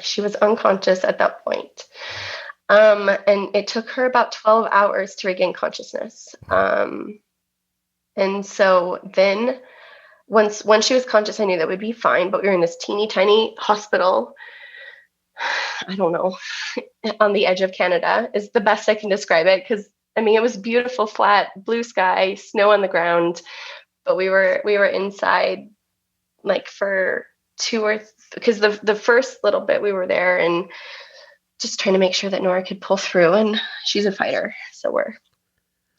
She was unconscious at that point. And it took her about 12 hours to regain consciousness. And so then once she was conscious, I knew that would be fine, but we were in this teeny tiny hospital. I don't know, on the edge of Canada is the best I can describe it. Cause I mean, it was beautiful, flat, blue sky, snow on the ground, but we were inside like for because the first little bit we were there and just trying to make sure that Nora could pull through, and she's a fighter. So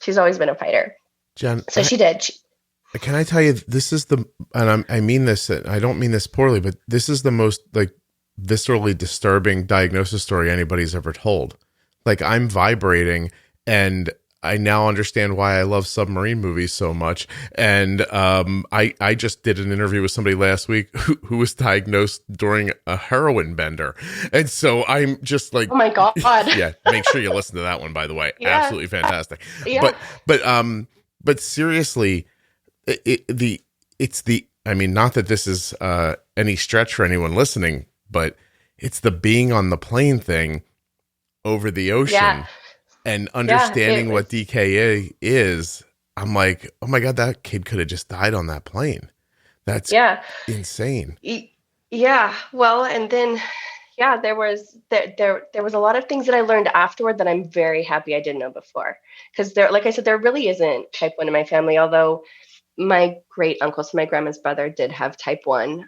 she's always been a fighter. Jen, so she did. Can I tell you, this is I mean this, I don't mean this poorly, but this is the most like viscerally disturbing diagnosis story anybody's ever told. Like, I'm vibrating, and I now understand why I love submarine movies so much. And I just did an interview with somebody last week who was diagnosed during a heroin bender. And so I'm just like, oh my God. Yeah. Make sure you listen to that one, by the way. Yeah. Absolutely fantastic. Yeah. But seriously, I mean, not that this is any stretch for anyone listening, but it's the being on the plane thing over the ocean. Yeah. And understanding what DKA is, I'm like, oh my God, that kid could have just died on that plane. That's insane. Yeah. Well, and then, there was a lot of things that I learned afterward that I'm very happy I didn't know before. Because like I said, there really isn't type 1 in my family, although my great uncle, so my grandma's brother, did have type 1.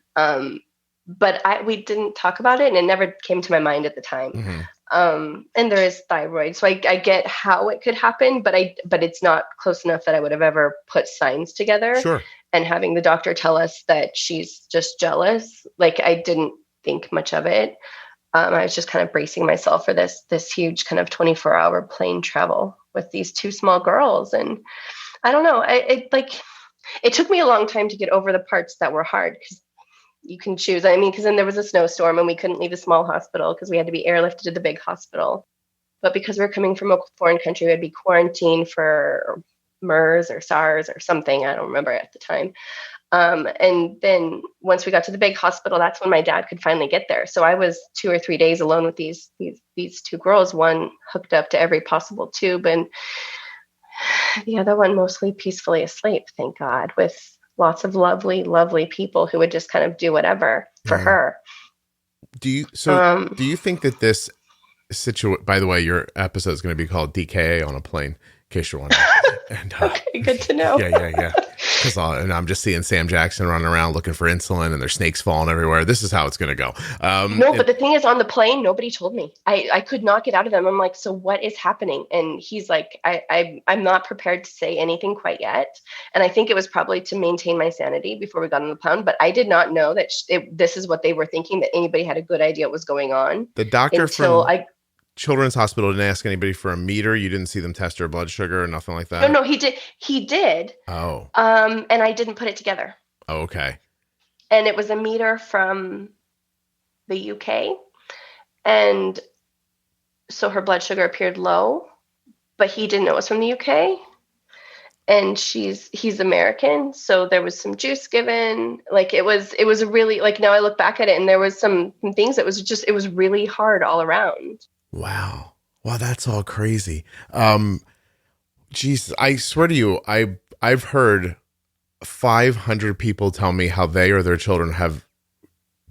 But we didn't talk about it, and it never came to my mind at the time. Mm-hmm. And there is thyroid. So I get how it could happen, but it's not close enough that I would have ever put signs together. Sure. And having the doctor tell us that she's just jealous, like, I didn't think much of it. I was just kind of bracing myself for this huge kind of 24-hour plane travel with these two small girls. And I don't know, it took me a long time to get over the parts that were hard, because you can choose. I mean, because then there was a snowstorm and we couldn't leave the small hospital because we had to be airlifted to the big hospital. But because we're coming from a foreign country, we had to be quarantined for MERS or SARS or something. I don't remember at the time. And then once we got to the big hospital, that's when my dad could finally get there. So I was 2 or 3 days alone with these two girls, one hooked up to every possible tube and the other one mostly peacefully asleep, thank God, with lots of lovely, lovely people who would just kind of do whatever for her. Do you think that this situation, by the way, your episode is going to be called DKA on a plane, in case you're wondering. And, okay, good to know. Yeah. And I'm just seeing Sam Jackson running around looking for insulin and there's snakes falling everywhere. This is how it's going to go. But the thing is, on the plane, nobody told me. I could not get out of them. I'm like, so what is happening? And he's like, I'm not prepared to say anything quite yet. And I think it was probably to maintain my sanity before we got on the plane. But I did not know that this is what they were thinking, that anybody had a good idea what was going on. The doctor from Children's Hospital didn't ask anybody for a meter. You didn't see them test her blood sugar or nothing like that? No, he did. Oh. And I didn't put it together. Oh, okay. And it was a meter from the UK. And so her blood sugar appeared low, but he didn't know it was from the UK. And he's American. So there was some juice given. Like it was really, like, now I look back at it and there was some things that it was really hard all around. Wow, that's all crazy. Jesus, I swear to you, I've heard 500 people tell me how they or their children have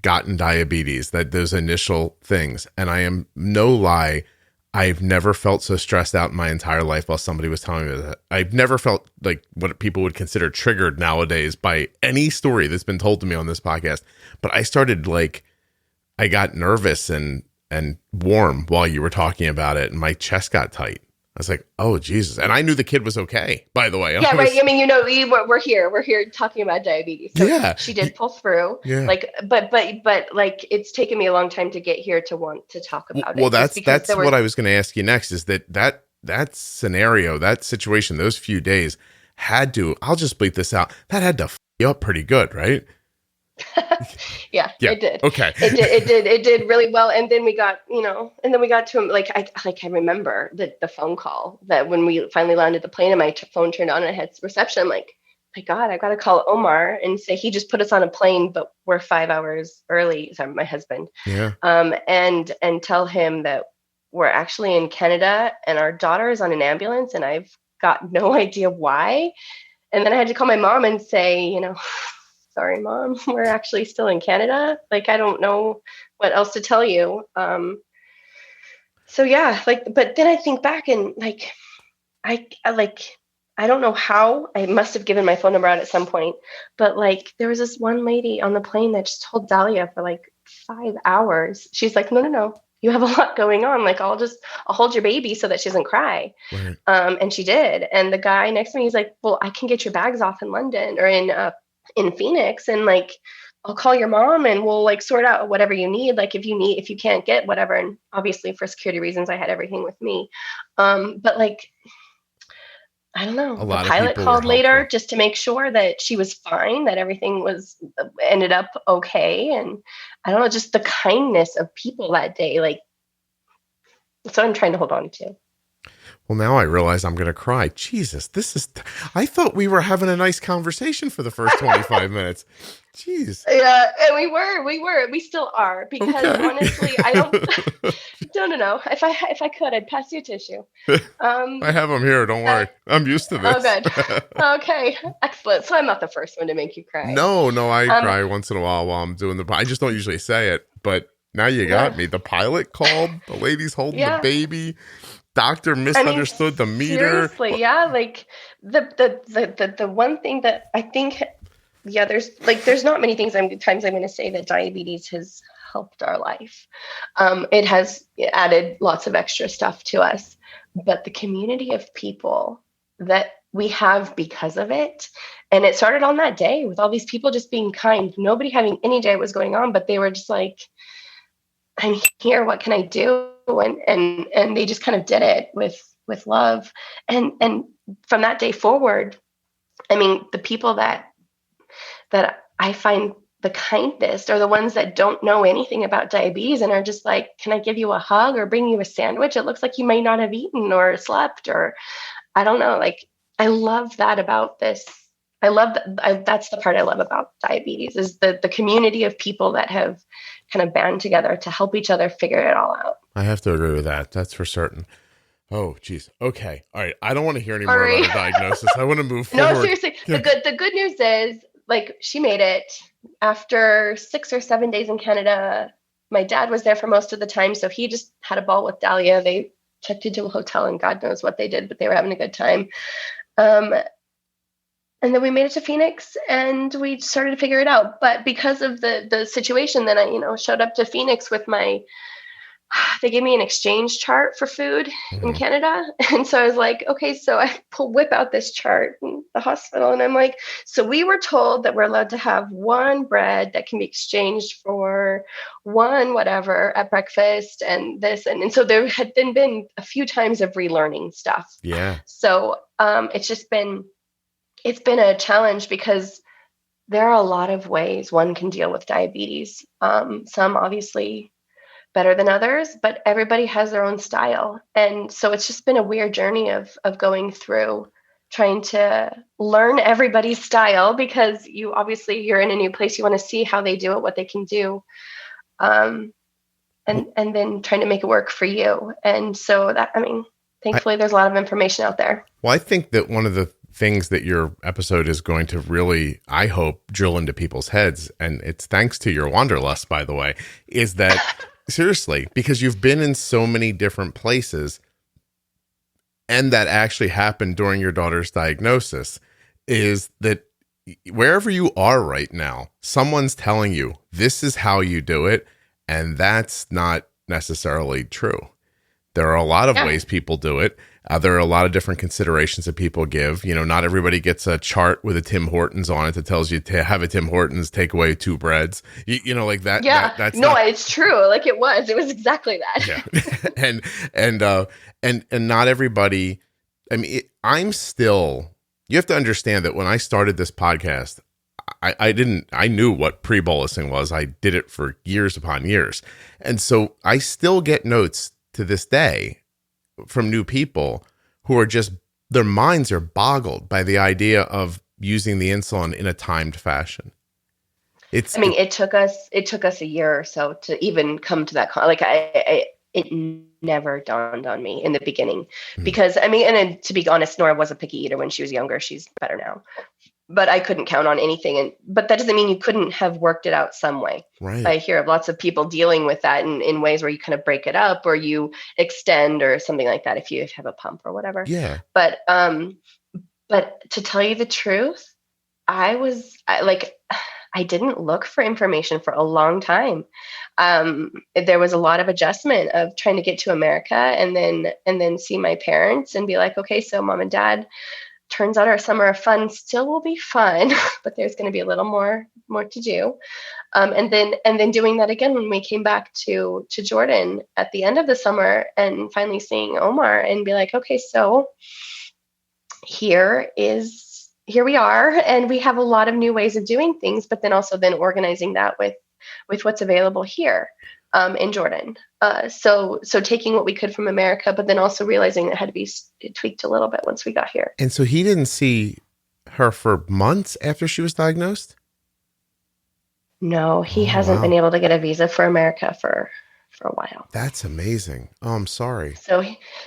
gotten diabetes, that those initial things. And I am no lie, I've never felt so stressed out in my entire life while somebody was telling me that. I've never felt like what people would consider triggered nowadays by any story that's been told to me on this podcast. But I started I got nervous and warm while you were talking about it, and my chest got tight. I was like, oh, Jesus. And I knew the kid was okay, by the way. Yeah, right. I mean, we're here talking about diabetes. So yeah. She did pull through. Yeah. But it's taken me a long time to get here to want to talk about it. Well, that's what I was going to ask you next, is that scenario, that situation, those few days I'll just bleep this out, that had to f you up pretty good, right? yeah, it did. Okay. It did really well. And then we got to him. I remember the phone call that when we finally landed the plane and my phone turned on and I had reception. I'm like, my God, I got to call Omar and say, he just put us on a plane, but we're 5 hours early. Sorry, my husband. Yeah. And tell him that we're actually in Canada and our daughter is on an ambulance and I've got no idea why. And then I had to call my mom and say, sorry, Mom, we're actually still in Canada. I don't know what else to tell you. So yeah, but then I think back and I don't know how. I must have given my phone number out at some point, but there was this one lady on the plane that just told Dahlia for 5 hours. She's like, no, you have a lot going on. I'll hold your baby so that she doesn't cry. Right. And she did. And the guy next to me, he's like, well, I can get your bags off in London or in Phoenix, and I'll call your mom and we'll sort out whatever you need. If you can't get whatever. And obviously for security reasons, I had everything with me. But I don't know. The pilot called later just to make sure that she was fine, that everything ended up okay. And I don't know, just the kindness of people that day. That's what I'm trying to hold on to. Well, now I realize I'm going to cry. Jesus, I thought we were having a nice conversation for the first 25 minutes. Jeez. Yeah, and we still are, because honestly, I don't know. If I could, I'd pass you a tissue. I have them here. Don't worry. I'm used to this. Oh, good. Okay, excellent. So I'm not the first one to make you cry. No, I cry once in a while I'm doing I just don't usually say it, but now you got me. The pilot called, the lady's holding the baby. Doctor misunderstood the meter. Seriously, yeah. The one thing that I think, there's not many times I'm going to say that diabetes has helped our life. It has added lots of extra stuff to us, but the community of people that we have because of it, and it started on that day with all these people just being kind, nobody having any idea what was going on, but they were just like, I'm here, what can I do? And they just kind of did it with love. And from that day forward, I mean, the people that I find the kindest are the ones that don't know anything about diabetes and are just like, can I give you a hug or bring you a sandwich? It looks like you may not have eaten or slept, or I don't know. I love that about this I love that. That's the part I love about diabetes is the community of people that have kind of band together to help each other figure it all out. I have to agree with that. That's for certain. Oh, geez. Okay. All right. I don't want to hear any more Sorry. about her diagnosis. I want to move forward. No, seriously. The good news is, like, she made it after 6 or 7 days in Canada. My dad was there for most of the time, so he just had a ball with Dahlia. They checked into a hotel and God knows what they did, but they were having a good time. And then we made it to Phoenix and we started to figure it out. But because of the situation, then I, showed up to Phoenix with they gave me an exchange chart for food in Canada. And so I was like, okay, so I whip out this chart in the hospital. And I'm like, so we were told that we're allowed to have one bread that can be exchanged for one whatever at breakfast and this. And so there had been a few times of relearning stuff. Yeah. So it's been a challenge because there are a lot of ways one can deal with diabetes. Some obviously better than others, but everybody has their own style. And so it's just been a weird journey of going through trying to learn everybody's style because you're in a new place. You want to see how they do it, what they can do. And then trying to make it work for you. And so thankfully there's a lot of information out there. Well, I think that one of the things that your episode is going to really, I hope, drill into people's heads, and it's thanks to your wanderlust, by the way, is that seriously, because you've been in so many different places, and that actually happened during your daughter's diagnosis, is that wherever you are right now, someone's telling you this is how you do it, and that's not necessarily true. There are a lot of ways people do it. There are a lot of different considerations that people give. Not everybody gets a chart with a Tim Hortons on it that tells you to have a Tim Hortons, take away 2 breads. Like that. Yeah. That's it's true. Like it was exactly that. Yeah. and not everybody. I mean, you have to understand that when I started this podcast, I knew what pre-bolusing was. I did it for years upon years. And so I still get notes to this day from new people who are just, their minds are boggled by the idea of using the insulin in a timed fashion. It took us a year or so to even come to that. It never dawned on me in the beginning because and to be honest, Nora was a picky eater when she was younger. She's better now, but I couldn't count on anything. But that doesn't mean you couldn't have worked it out some way. Right. I hear of lots of people dealing with that in ways where you kind of break it up or you extend or something like that if you have a pump or whatever. Yeah. But to tell you the truth, I didn't look for information for a long time. There was a lot of adjustment of trying to get to America and then see my parents and be like, okay, so mom and dad, turns out our summer of fun still will be fun, but there's going to be a little more to do. And then doing that again when we came back to Jordan at the end of the summer and finally seeing Omar and be like, okay, so here we are, and we have a lot of new ways of doing things, but then also organizing that with what's available here in Jordan. So taking what we could from America, but then also realizing it had to be tweaked a little bit once we got here. And so he didn't see her for months after she was diagnosed? No, he hasn't been able to get a visa for America for a while. That's amazing. Oh, I'm sorry.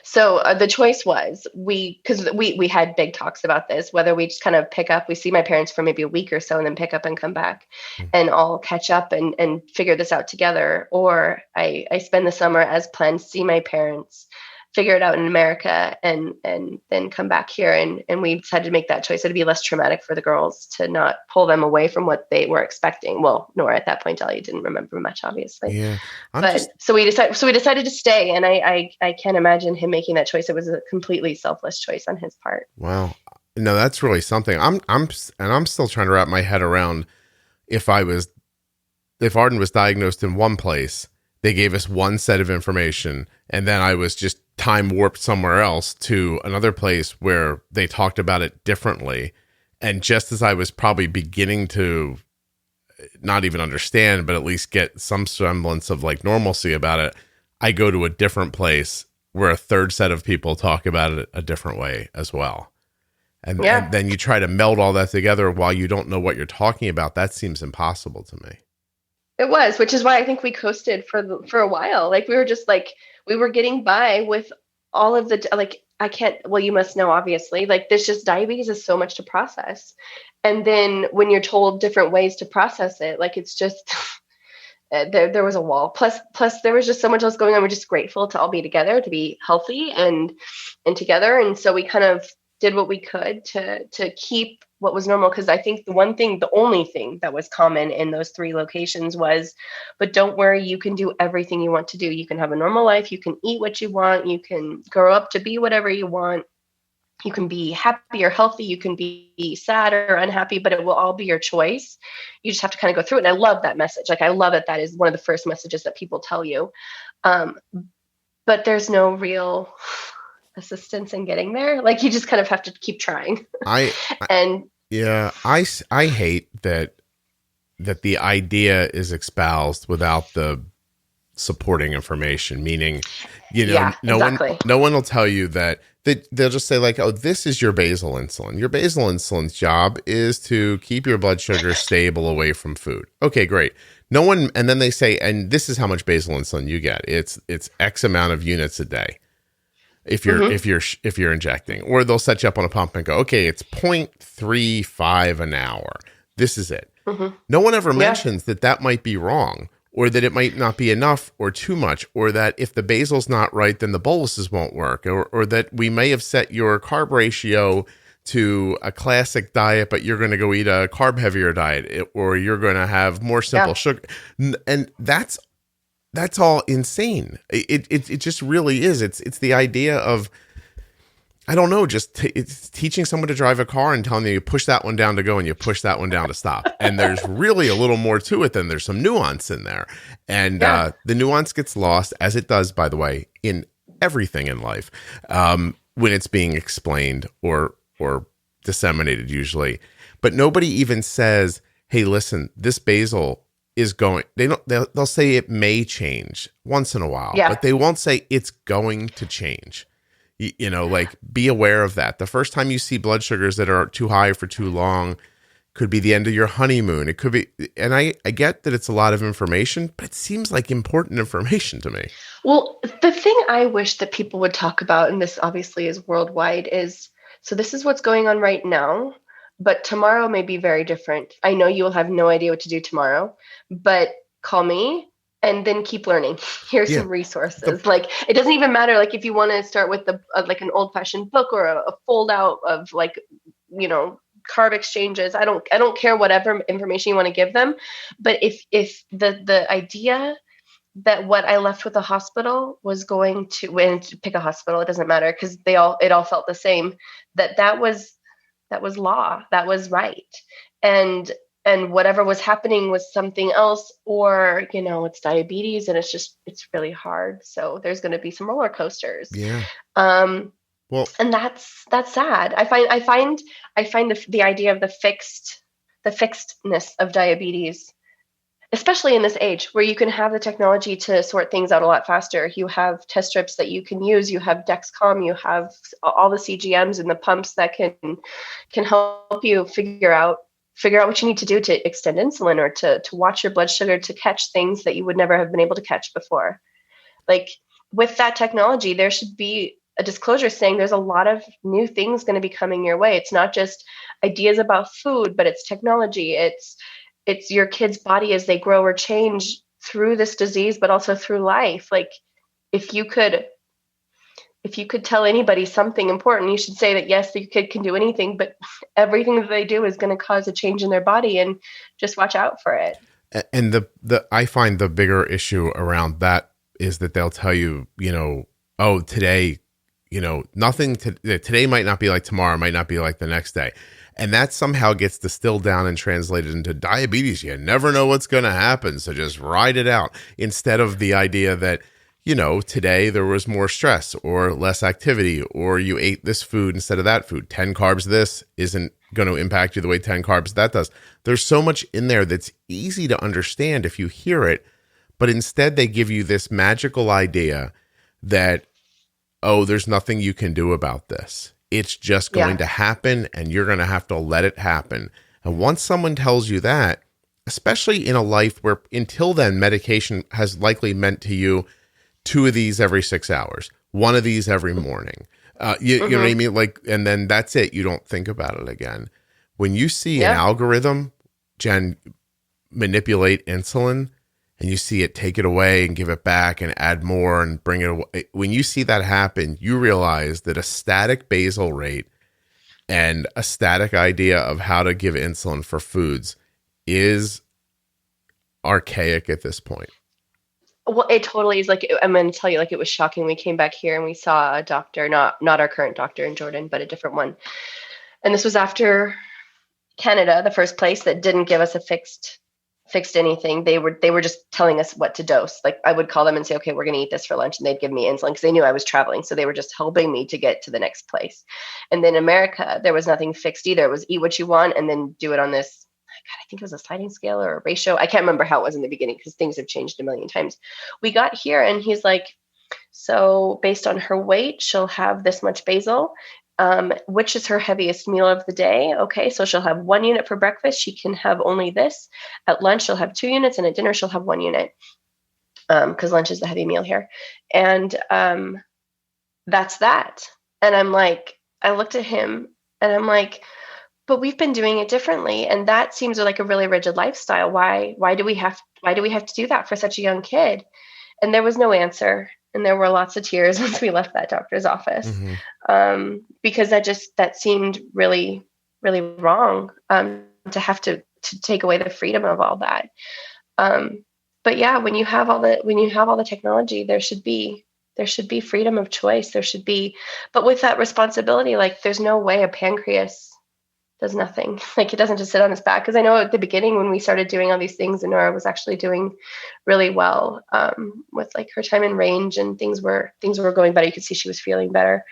So the choice was we had big talks about this, whether we just kind of we see my parents for maybe a week or so and then pick up and come back and all catch up and figure this out together. Or I spend the summer as planned, see my parents, figure it out in America and then come back here. And we decided to make that choice. It'd be less traumatic for the girls to not pull them away from what they were expecting. Well, Nora at that point, Ellie didn't remember much, obviously. Yeah. So we decided to stay. And I can't imagine him making that choice. It was a completely selfless choice on his part. Wow. No, that's really something. I'm still trying to wrap my head around if Arden was diagnosed in one place, they gave us one set of information, and then I was just time warped somewhere else to another place where they talked about it differently. And just as I was probably beginning to not even understand, but at least get some semblance of like normalcy about it, I go to a different place where a third set of people talk about it a different way as well. And then you try to meld all that together while you don't know what you're talking about. That seems impossible to me. It was, which is why I think we coasted for a while. Like we were just like, we were getting by with all of the, like, well, you must know, obviously, like there's just diabetes is so much to process. And then when you're told different ways to process it, like it's just, there was a wall. Plus there was just so much else going on. We're just grateful to all be together, to be healthy and together. And so we kind of did what we could to keep what was normal. Because I think the only thing that was common in those 3 locations was, but don't worry, you can do everything you want to do. You can have a normal life. You can eat what you want. You can grow up to be whatever you want. You can be happy or healthy. You can be sad or unhappy, but it will all be your choice. You just have to kind of go through it. And I love that message. Like, I love that is one of the first messages that people tell you. But there's no real assistance in getting there. Like, you just kind of have to keep trying. I hate that the idea is espoused without the supporting information, meaning, no one will tell you that. They'll just say like, oh, this is your basal insulin. Your basal insulin's job is to keep your blood sugar stable away from food. Okay, great. No one, and then they say, and this is how much basal insulin you get. It's X amount of units a day. If you're injecting, or they'll set you up on a pump and go, okay, it's 0.35 an hour. This is it. Mm-hmm. No one ever mentions that might be wrong, or that it might not be enough or too much, or that if the basal's not right, then the boluses won't work, or that we may have set your carb ratio to a classic diet, but you're going to go eat a carb heavier diet, or you're going to have more simple sugar. And that's all insane. It just really is. It's the idea of, I don't know, it's teaching someone to drive a car and telling you push that one down to go and you push that one down to stop. And there's really a little more to it than there's some nuance in there. And the nuance gets lost, as it does, by the way, in everything in life, when it's being explained or disseminated usually. But nobody even says, hey, listen, this basal is going, they'll say it may change once in a while, but they won't say it's going to change. Like, be aware of that. The first time you see blood sugars that are too high for too long could be the end of your honeymoon. It could be, and I get that it's a lot of information, but it seems like important information to me. Well, the thing I wish that people would talk about, and this obviously is worldwide, is, so this is what's going on right now, but tomorrow may be very different. I know you will have no idea what to do tomorrow, but call me. And then keep learning. Here's some resources. Like, it doesn't even matter. Like, if you want to start with like an old fashioned book or a fold out of like, carb exchanges. I don't care whatever information you want to give them. But if the idea that what I left with the hospital was going to pick a hospital, it doesn't matter, because it all felt the same. That was law. That was right. And whatever was happening was something else, or, it's diabetes and it's really hard. So there's going to be some roller coasters. Yeah. Well, and that's sad. I find the idea of the fixedness of diabetes, especially in this age where you can have the technology to sort things out a lot faster. You have test strips that you can use. You have Dexcom. You have all the CGMs and the pumps that can help you figure out what you need to do to extend insulin, or to watch your blood sugar, to catch things that you would never have been able to catch before. Like, with that technology, there should be a disclosure saying there's a lot of new things going to be coming your way. It's not just ideas about food, but it's technology. It's your kid's body as they grow or change through this disease, but also through life. Like, if you could tell anybody something important, you should say that, yes, your kid can do anything, but everything that they do is going to cause a change in their body, and just watch out for it. And I find the bigger issue around that is that they'll tell you, oh, today, today might not be like tomorrow, might not be like the next day. And that somehow gets distilled down and translated into diabetes. You never know what's going to happen, so just ride it out. Instead of the idea that, today there was more stress or less activity, or you ate this food instead of that food. 10 carbs this isn't going to impact you the way 10 carbs that does. There's so much in there that's easy to understand if you hear it, but instead they give you this magical idea that, oh, there's nothing you can do about this. It's just going to happen, and you're going to have to let it happen. And once someone tells you that, especially in a life where until then medication has likely meant to you 2 of these every 6 hours, 1 of these every morning, you know what I mean? Like, and then that's it. You don't think about it again. When you see an algorithm, Jen, manipulate insulin, and you see it take it away and give it back and add more and bring it away. When you see that happen, you realize that a static basal rate and a static idea of how to give insulin for foods is archaic at this point. Well, it totally is. Like, I'm going to tell you, like, it was shocking. We came back here and we saw a doctor, not our current doctor in Jordan, but a different one. And this was after Canada, the first place that didn't give us a fixed anything. They were just telling us what to dose. Like, I would call them and say, okay, we're going to eat this for lunch. And they'd give me insulin because they knew I was traveling. So they were just helping me to get to the next place. And then in America, there was nothing fixed either. It was eat what you want and then do it on this, God, I think it was a sliding scale or a ratio. I can't remember how it was in the beginning because things have changed a million times. We got here and he's like, so based on her weight, she'll have this much basal. Which is her heaviest meal of the day? Okay, so she'll have 1 unit for breakfast. She can have only this. At lunch, she'll have 2 units, and at dinner, she'll have 1 unit because lunch is the heavy meal here. And that's that. And I'm like, I looked at him, and I'm like, but we've been doing it differently, and that seems like a really rigid lifestyle. Why do we have to do that for such a young kid? And there was no answer. And there were lots of tears once we left that doctor's office because that seemed really, really wrong to have to take away the freedom of all that. But yeah, when you have all the technology, there should be freedom of choice. But with that responsibility, like there's no way a pancreas does nothing. Like it doesn't just sit on its back. Because I know at the beginning when we started doing all these things, and Nora was actually doing really well with like her time in range and things were going better. You could see she was feeling better.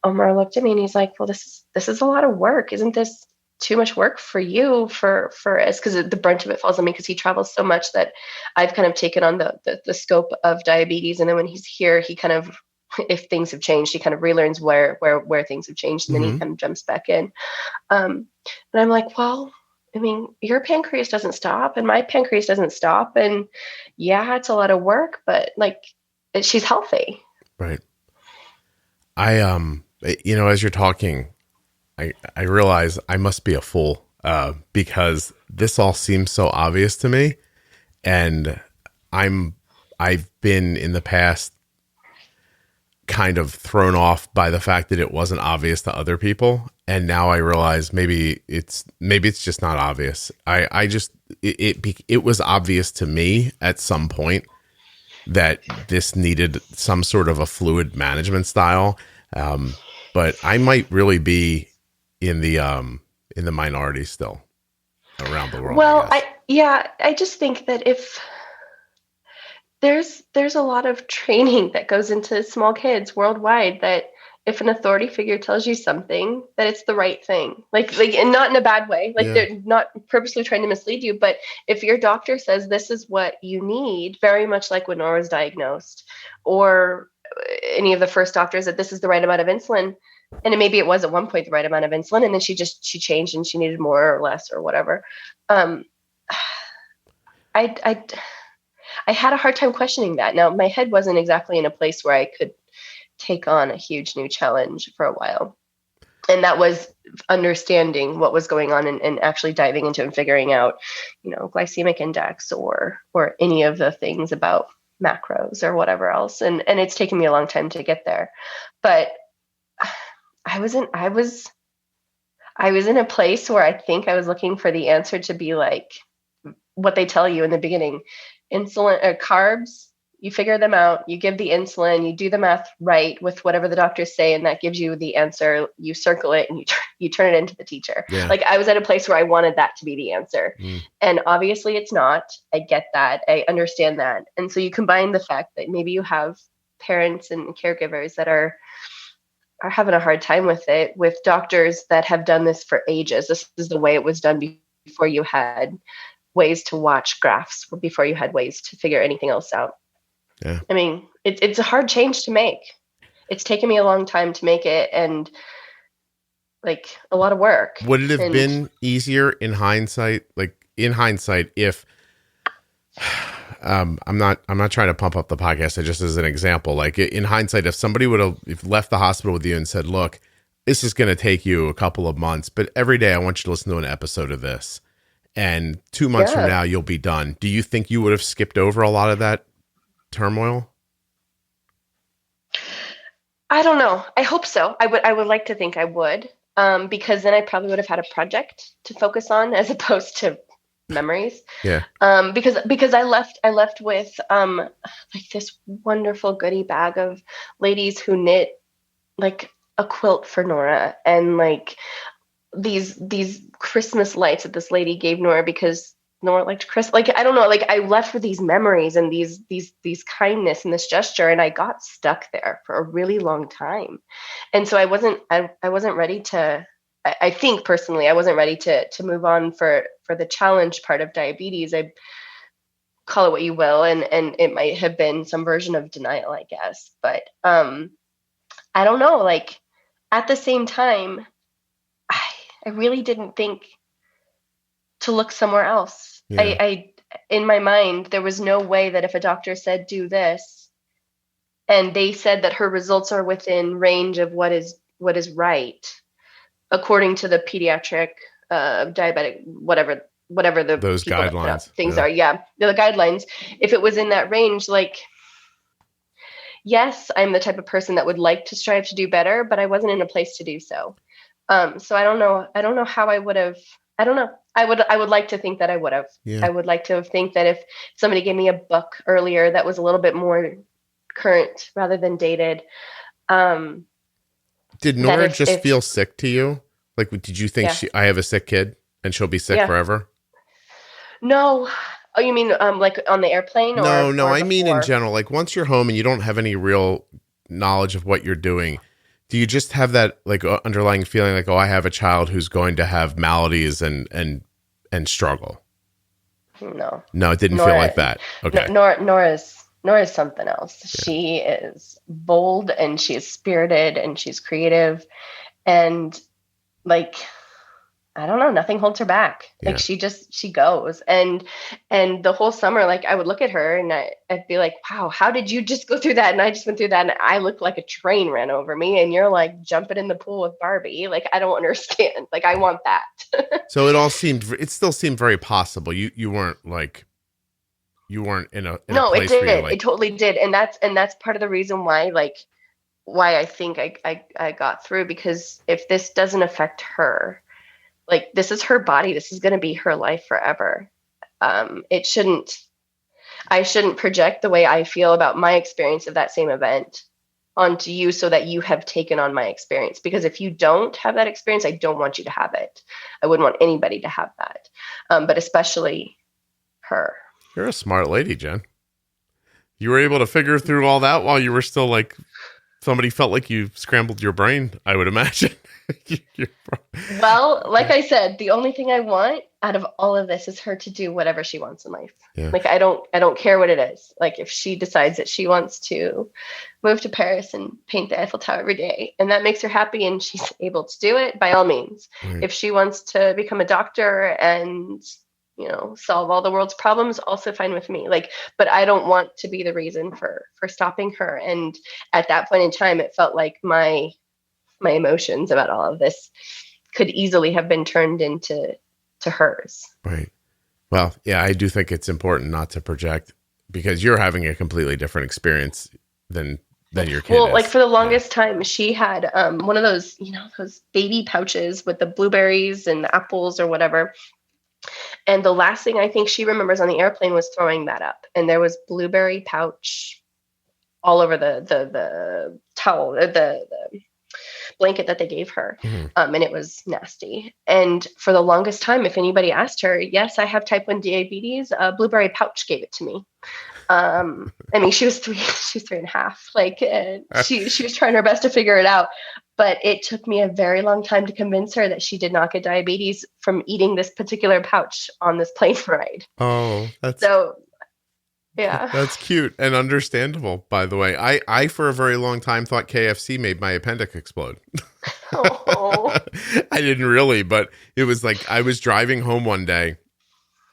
Omar looked at me and he's like, well, this is a lot of work. Isn't this too much work for you for us? Because the brunt of it falls on me because he travels so much that I've kind of taken on the scope of diabetes. And then when he's here, he kind of, if things have changed, he kind of relearns where things have changed, and then he kind of jumps back in. And I'm like, well, I mean, your pancreas doesn't stop, and my pancreas doesn't stop, and yeah, it's a lot of work, but like, she's healthy. Right. I as you're talking, I realize I must be a fool because this all seems so obvious to me, and I've been in the past kind of thrown off by the fact that it wasn't obvious to other people. And now I realize maybe it's just not obvious. It was obvious to me at some point that this needed some sort of a fluid management style. But I might really be in the minority still around the world. Well, I just think that if there's a lot of training that goes into small kids worldwide, that if an authority figure tells you something, that it's the right thing, like, and not in a bad way, like they're not purposely trying to mislead you. But if your doctor says this is what you need, very much like when Nora was diagnosed, or any of the first doctors, that this is the right amount of insulin, and maybe it was at one point the right amount of insulin, and then she changed and she needed more or less or whatever. I had a hard time questioning that. Now, my head wasn't exactly in a place where I could take on a huge new challenge for a while. And that was understanding what was going on and actually diving into and figuring out, glycemic index or any of the things about macros or whatever else. And it's taken me a long time to get there. But I was in a place where I think I was looking for the answer to be like what they tell you in the beginning. Insulin or carbs, you figure them out, you give the insulin, you do the math right with whatever the doctors say, and that gives you the answer. You circle it and you turn it into the teacher. Yeah. Like I was at a place where I wanted that to be the answer. And obviously it's not. I get that. I understand that. And so you combine the fact that maybe you have parents and caregivers that are having a hard time with it, with doctors that have done this for ages. This is the way it was done before you had ways to watch graphs, before you had ways to figure anything else out. Yeah. I mean, it's a hard change to make. It's taken me a long time to make it. And like a lot of work. Would it have been easier in hindsight? Like in hindsight, if I'm not trying to pump up the podcast, just as an example, like in hindsight, if somebody would have left the hospital with you and said, look, this is going to take you a couple of months, but every day I want you to listen to an episode of this, and 2 months from now you'll be done. Do you think you would have skipped over a lot of that turmoil? I don't know. I hope so. I would like to think I would, because then I probably would have had a project to focus on as opposed to memories. Yeah. Because I left with like this wonderful goodie bag of ladies who knit like a quilt for Nora, and like these Christmas lights that this lady gave Nora because Nora liked Chris. Like, I don't know, like I left with these memories and these kindness and this gesture, and I got stuck there for a really long time. And so I wasn't ready to, I think personally, I wasn't ready to move on for the challenge part of diabetes. I call it what you will. And it might have been some version of denial, I guess. But I don't know, like at the same time, I really didn't think to look somewhere else. Yeah. I in my mind, there was no way that if a doctor said, do this, and they said that her results are within range of what is right, according to the pediatric diabetic, whatever the those guidelines things are. Yeah. The guidelines. If it was in that range, like, yes, I'm the type of person that would like to strive to do better, but I wasn't in a place to do so. So I don't know how I would have. I don't know. I would like to think that I would have. Yeah. I would like to think that if somebody gave me a book earlier that was a little bit more current rather than dated. Did Nora just feel sick to you? Like, did you think I have a sick kid and she'll be sick forever? No. Oh, you mean like on the airplane? No. I mean in general. Like once you're home and you don't have any real knowledge of what you're doing, do you just have that like underlying feeling like, oh, I have a child who's going to have maladies and struggle? No, it didn't feel like that. Okay. Nora's something else. Yeah. She is bold and she's spirited and she's creative, and like, I don't know, nothing holds her back. Yeah. Like she goes. And the whole summer, like I would look at her and I'd be like, wow, how did you just go through that? And I just went through that and I looked like a train ran over me, and you're like jumping in the pool with Barbie. Like, I don't understand. Like, I want that. So it still seemed very possible. You weren't in a no, place it did. Where like, it totally did. And that's part of the reason why I think I got through, because if this doesn't affect her, like, this is her body. This is going to be her life forever. I shouldn't project the way I feel about my experience of that same event onto you so that you have taken on my experience. Because if you don't have that experience, I don't want you to have it. I wouldn't want anybody to have that. But especially her. You're a smart lady, Jen. You were able to figure through all that while you were still like, somebody felt like you scrambled your brain, I would imagine. Well, like I said, the only thing I want out of all of this is her to do whatever she wants in life. Yeah. Like, I don't care what it is. Like, if she decides that she wants to move to Paris and paint the Eiffel Tower every day, and that makes her happy and she's able to do it, by all means. Right. If she wants to become a doctor and, solve all the world's problems, also fine with me. Like, but I don't want to be the reason for stopping her. And at that point in time, it felt like my emotions about all of this could easily have been turned into hers. Right. Well, yeah, I do think it's important not to project, because you're having a completely different experience than your kid. Well, like for the longest time, she had one of those, those baby pouches with the blueberries and the apples or whatever. And the last thing I think she remembers on the airplane was throwing that up. And there was blueberry pouch all over the towel, the blanket that they gave her. Mm-hmm. And it was nasty. And for the longest time, if anybody asked her, yes, I have type 1 diabetes, a blueberry pouch gave it to me. I mean, she was 3.5. Like, she was trying her best to figure it out. But it took me a very long time to convince her that she did not get diabetes from eating this particular pouch on this plane ride. Oh, yeah. That's cute and understandable, by the way. I for a very long time thought KFC made my appendix explode. Oh. I didn't really, but it was like I was driving home one day,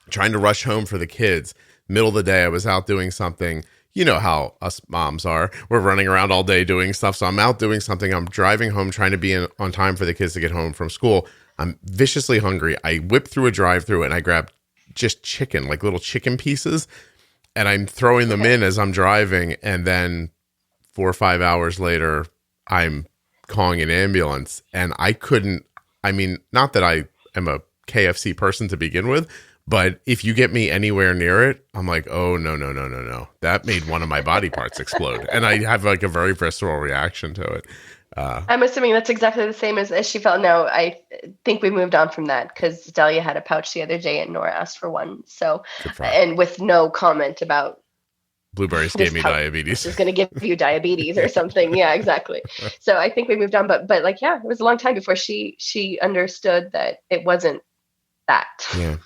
trying to rush home for the kids. Middle of the day, I was out doing something. You know how us moms are. We're running around all day doing stuff. So I'm out doing something. I'm driving home, trying to be on time for the kids to get home from school. I'm viciously hungry. I whip through a drive-through and I grab just chicken, like little chicken pieces, and I'm throwing them in as I'm driving. And then 4 or 5 hours later, I'm calling an ambulance, and I couldn't. I mean, not that I am a KFC person to begin with, but if you get me anywhere near it, I'm like, oh, no. That made one of my body parts explode. And I have like a very visceral reaction to it. I'm assuming that's exactly the same as she felt. No, I think we moved on from that because Delia had a pouch the other day and Nora asked for one. So, and with no comment about blueberries gave me diabetes. It's going to give you diabetes or something. Yeah, exactly. So I think we moved on, but like, yeah, it was a long time before she understood that it wasn't that. Yeah.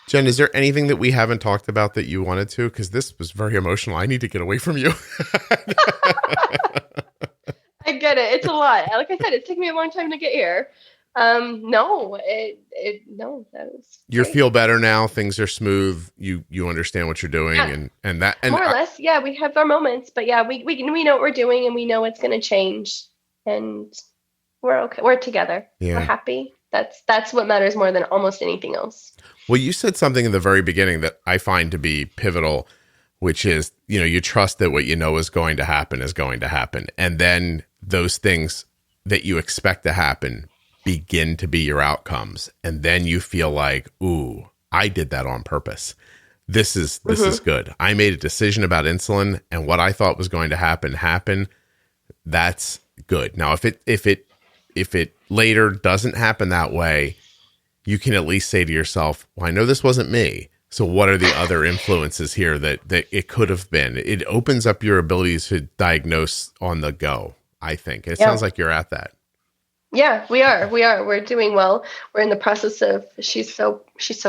Jen, is there anything that we haven't talked about that you wanted to? Because this was very emotional. I need to get away from you. I get it. It's a lot. Like I said, it's taken me a long time to get here. No, that was. You feel better now. Things are smooth. You understand what you're doing, and that and more or less. Yeah, we have our moments, but yeah, we know what we're doing, and we know it's going to change, and we're okay. We're together. Yeah. We're happy. That's what matters more than almost anything else. Well, you said something in the very beginning that I find to be pivotal, which is, you trust that what you know is going to happen. And then those things that you expect to happen begin to be your outcomes. And then you feel like, ooh, I did that on purpose. This is good. I made a decision about insulin, and what I thought was going to happen. That's good. Now, if it later doesn't happen that way, you can at least say to yourself, well, I know this wasn't me. So what are the other influences here that it could have been? It opens up your abilities to diagnose on the go, I think. It sounds like you're at that. Yeah, we are. We're doing well. We're in the process of, she's so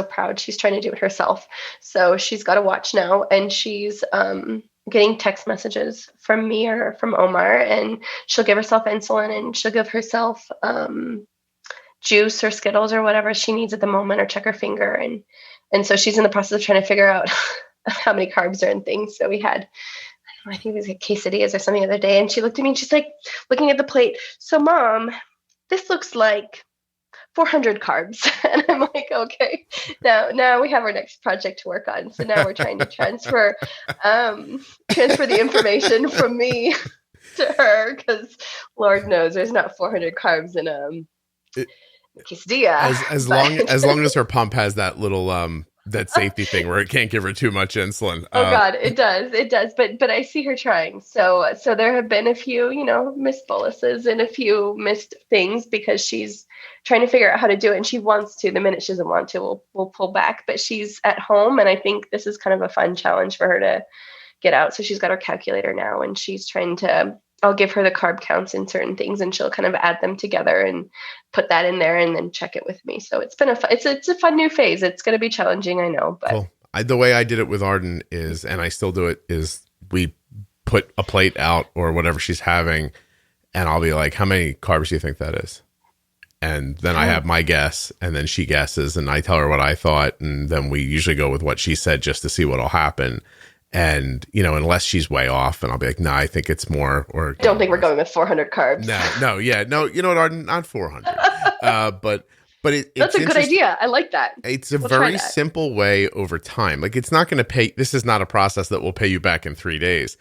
proud. She's trying to do it herself. So she's got a watch now, and she's getting text messages from me or from Omar, and she'll give herself insulin, and she'll give herself juice or Skittles or whatever she needs at the moment, or check her finger. And so she's in the process of trying to figure out how many carbs are in things. So we had, I think it was like quesadillas or something the other day. And she looked at me and she's like, looking at the plate, so Mom, this looks like 400 carbs. And I'm like, okay, now we have our next project to work on. So now we're trying to transfer the information from me to her, because Lord knows there's not 400 carbs in quesadilla. As long as her pump has that little that safety thing where it can't give her too much insulin. Oh God, it does. But I see her trying. So there have been a few, missed boluses and a few missed things because she's trying to figure out how to do it, and she wants to. The minute she doesn't want to, we'll pull back. But she's at home, and I think this is kind of a fun challenge for her to get out. So she's got her calculator now, and she's trying to. I'll give her the carb counts in certain things, and she'll kind of add them together and put that in there and then check it with me. So it's been it's a fun new phase. It's going to be challenging, I know, but cool. The way I did it with Arden is, and I still do it, is we put a plate out or whatever she's having, and I'll be like, how many carbs do you think that is? And then I have my guess, and then she guesses, and I tell her what I thought, and then we usually go with what she said just to see what'll happen. And, unless she's way off, and I'll be like, no, I think it's more. Or I don't think we're going with 400 carbs. No. You know what, Arden? Not 400. But that's a good idea. I like that. It's a very simple way over time. Like, it's not going to pay. This is not a process that will pay you back in 3 days,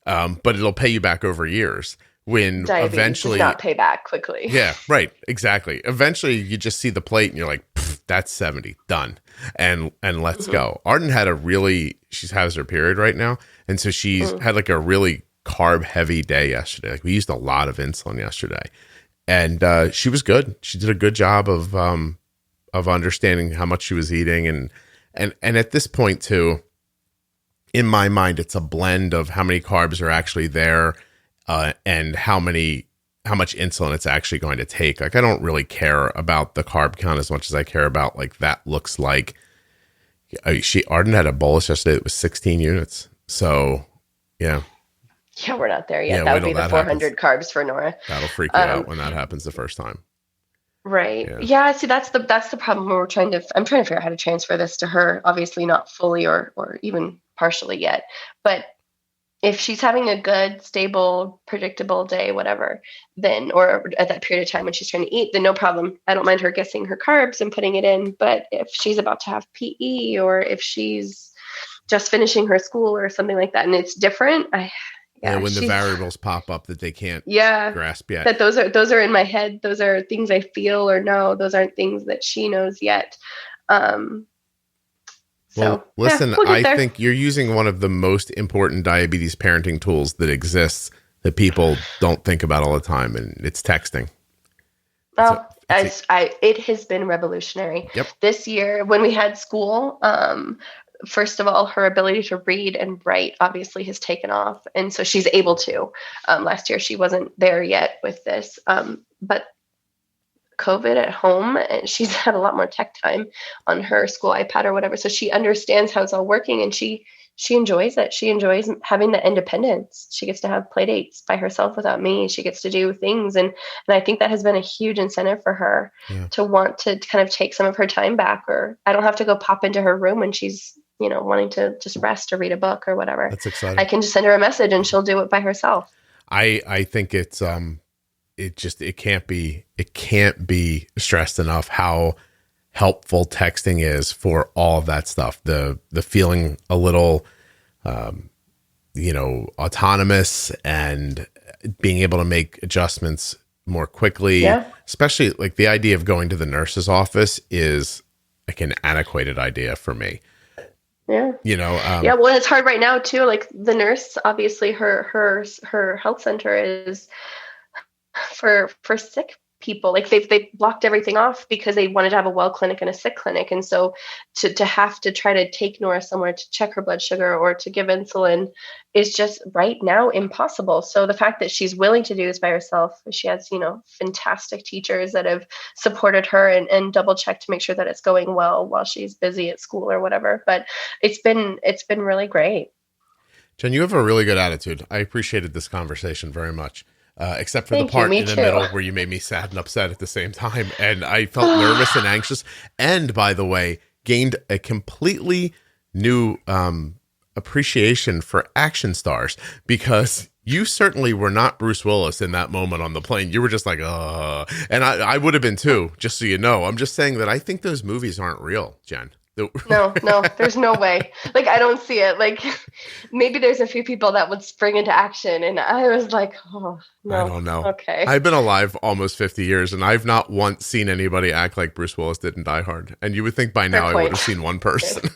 but it'll pay you back over years. When diabetes eventually does not pay back quickly. Yeah, right. Exactly. Eventually you just see the plate and you're like, that's 70, done. And let's go. Arden had she has her period right now. And so she's had like a really carb heavy day yesterday. Like, we used a lot of insulin yesterday, and she was good. She did a good job of understanding how much she was eating. And at this point too, in my mind, it's a blend of how many carbs are actually there, and how much insulin it's actually going to take. Like, I don't really care about the carb count as much as I care about, like, that looks like. Arden had a bolus yesterday that was 16 units. So, yeah. Yeah, we're not there yet. Yeah, That wait would be till the that 400 carbs for Nora. That'll freak you out when that happens the first time. Right. Yeah. See, that's the problem when I'm trying to figure out how to transfer this to her. Obviously not fully or even partially yet, but if she's having a good, stable, predictable day, whatever, then, or at that period of time when she's trying to eat, then no problem. I don't mind her guessing her carbs and putting it in. But if she's about to have PE, or if she's just finishing her school or something like that, and it's different, when the variables pop up that they can't grasp yet. That those are in my head. Those are things I feel or know. Those aren't things that she knows yet. Well, listen, I think you're using one of the most important diabetes parenting tools that exists that people don't think about all the time, and it's texting. Well, it has been revolutionary. Yep. This year, when we had school, first of all, her ability to read and write obviously has taken off, and so she's able to. Last year, she wasn't there yet with this, but COVID at home, and she's had a lot more tech time on her school iPad or whatever. So she understands how it's all working, and she enjoys it. She enjoys having the independence. She gets to have play dates by herself without me. She gets to do things. And I think that has been a huge incentive for her to want to kind of take some of her time back, or I don't have to go pop into her room when she's, wanting to just rest or read a book or whatever. That's exciting. I can just send her a message and she'll do it by herself. I think it's, it can't be stressed enough how helpful texting is for all of that stuff. The feeling a little, autonomous and being able to make adjustments more quickly, especially like the idea of going to the nurse's office is like an antiquated idea for me. Yeah. Well, it's hard right now too. Like the nurse, obviously her health center is for sick people. Like they blocked everything off because they wanted to have a well clinic and a sick clinic. And so to have to try to take Nora somewhere to check her blood sugar or to give insulin is just right now impossible. So the fact that she's willing to do this by herself, she has, fantastic teachers that have supported her and double checked to make sure that it's going well while she's busy at school or whatever. But it's been really great. Jen, you have a really good attitude. I appreciated this conversation very much. Except for the part in the middle where you made me sad and upset at the same time. And I felt nervous and anxious. And by the way, gained a completely new appreciation for action stars, because you certainly were not Bruce Willis in that moment on the plane. You were just like, and I would have been too, just so you know. I'm just saying that I think those movies aren't real, Jen. No, there's no way. Like, I don't see it. Like, maybe there's a few people that would spring into action. And I was like, oh, no. I don't know. Okay. I've been alive almost 50 years, and I've not once seen anybody act like Bruce Willis did in Die Hard. And you would think by now I would have seen one person.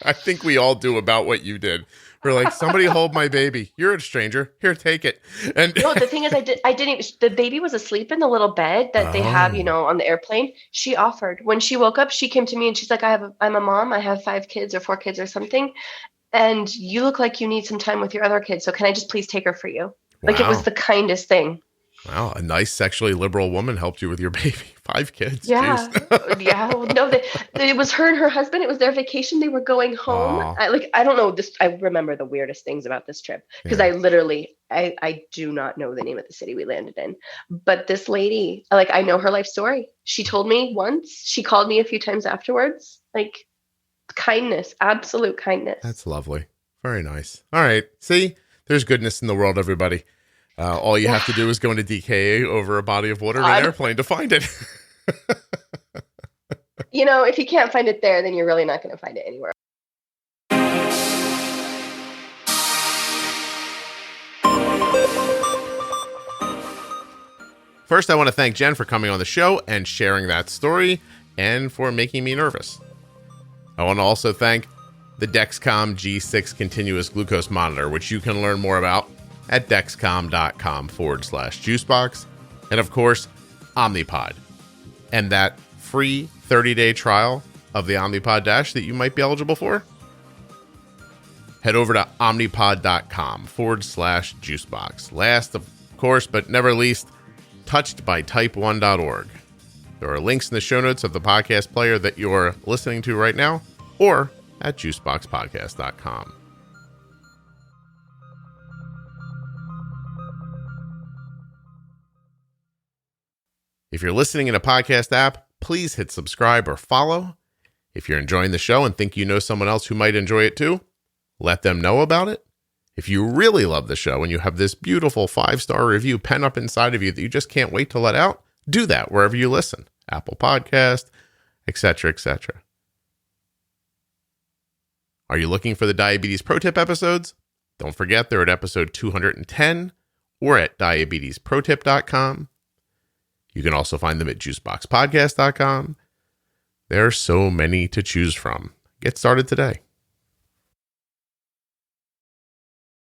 I think we all do about what you did. We're like, somebody hold my baby. You're a stranger. Here, take it. And no, the thing is, I didn't. The baby was asleep in the little bed that they have, on the airplane. She offered when she woke up. She came to me and she's like, I'm a mom. I have 5 kids or 4 kids or something, and you look like you need some time with your other kids. So can I just please take her for you? Like, it was the kindest thing. Wow, a nice sexually liberal woman helped you with your baby. 5 kids. Yeah. Yeah. No, it was her and her husband. It was their vacation. They were going home. I don't know this. I remember the weirdest things about this trip because I literally, I do not know the name of the city we landed in. But this lady, like, I know her life story. She told me once. She called me a few times afterwards. Like, kindness, absolute kindness. That's lovely. Very nice. All right. See, there's goodness in the world, everybody. All you have to do is go into DKA over a body of water in an airplane to find it. If you can't find it there, then you're really not going to find it anywhere. First, I want to thank Jen for coming on the show and sharing that story and for making me nervous. I want to also thank the Dexcom G6 continuous glucose monitor, which you can learn more about at dexcom.com/juicebox. And of course, Omnipod and that free 30-day trial of the Omnipod Dash that you might be eligible for. Head over to omnipod.com/juicebox. Last, of course, but never least, touchedbytype1.org. There are links in the show notes of the podcast player that you're listening to right now, or at juiceboxpodcast.com. If you're listening in a podcast app, please hit subscribe or follow. If you're enjoying the show and think you know someone else who might enjoy it too, let them know about it. If you really love the show and you have this beautiful 5-star review pent up inside of you that you just can't wait to let out, do that wherever you listen. Apple Podcast, etc., etc. Are you looking for the Diabetes Pro Tip episodes? Don't forget they're at episode 210 or at diabetesprotip.com. You can also find them at juiceboxpodcast.com. There are so many to choose from. Get started today.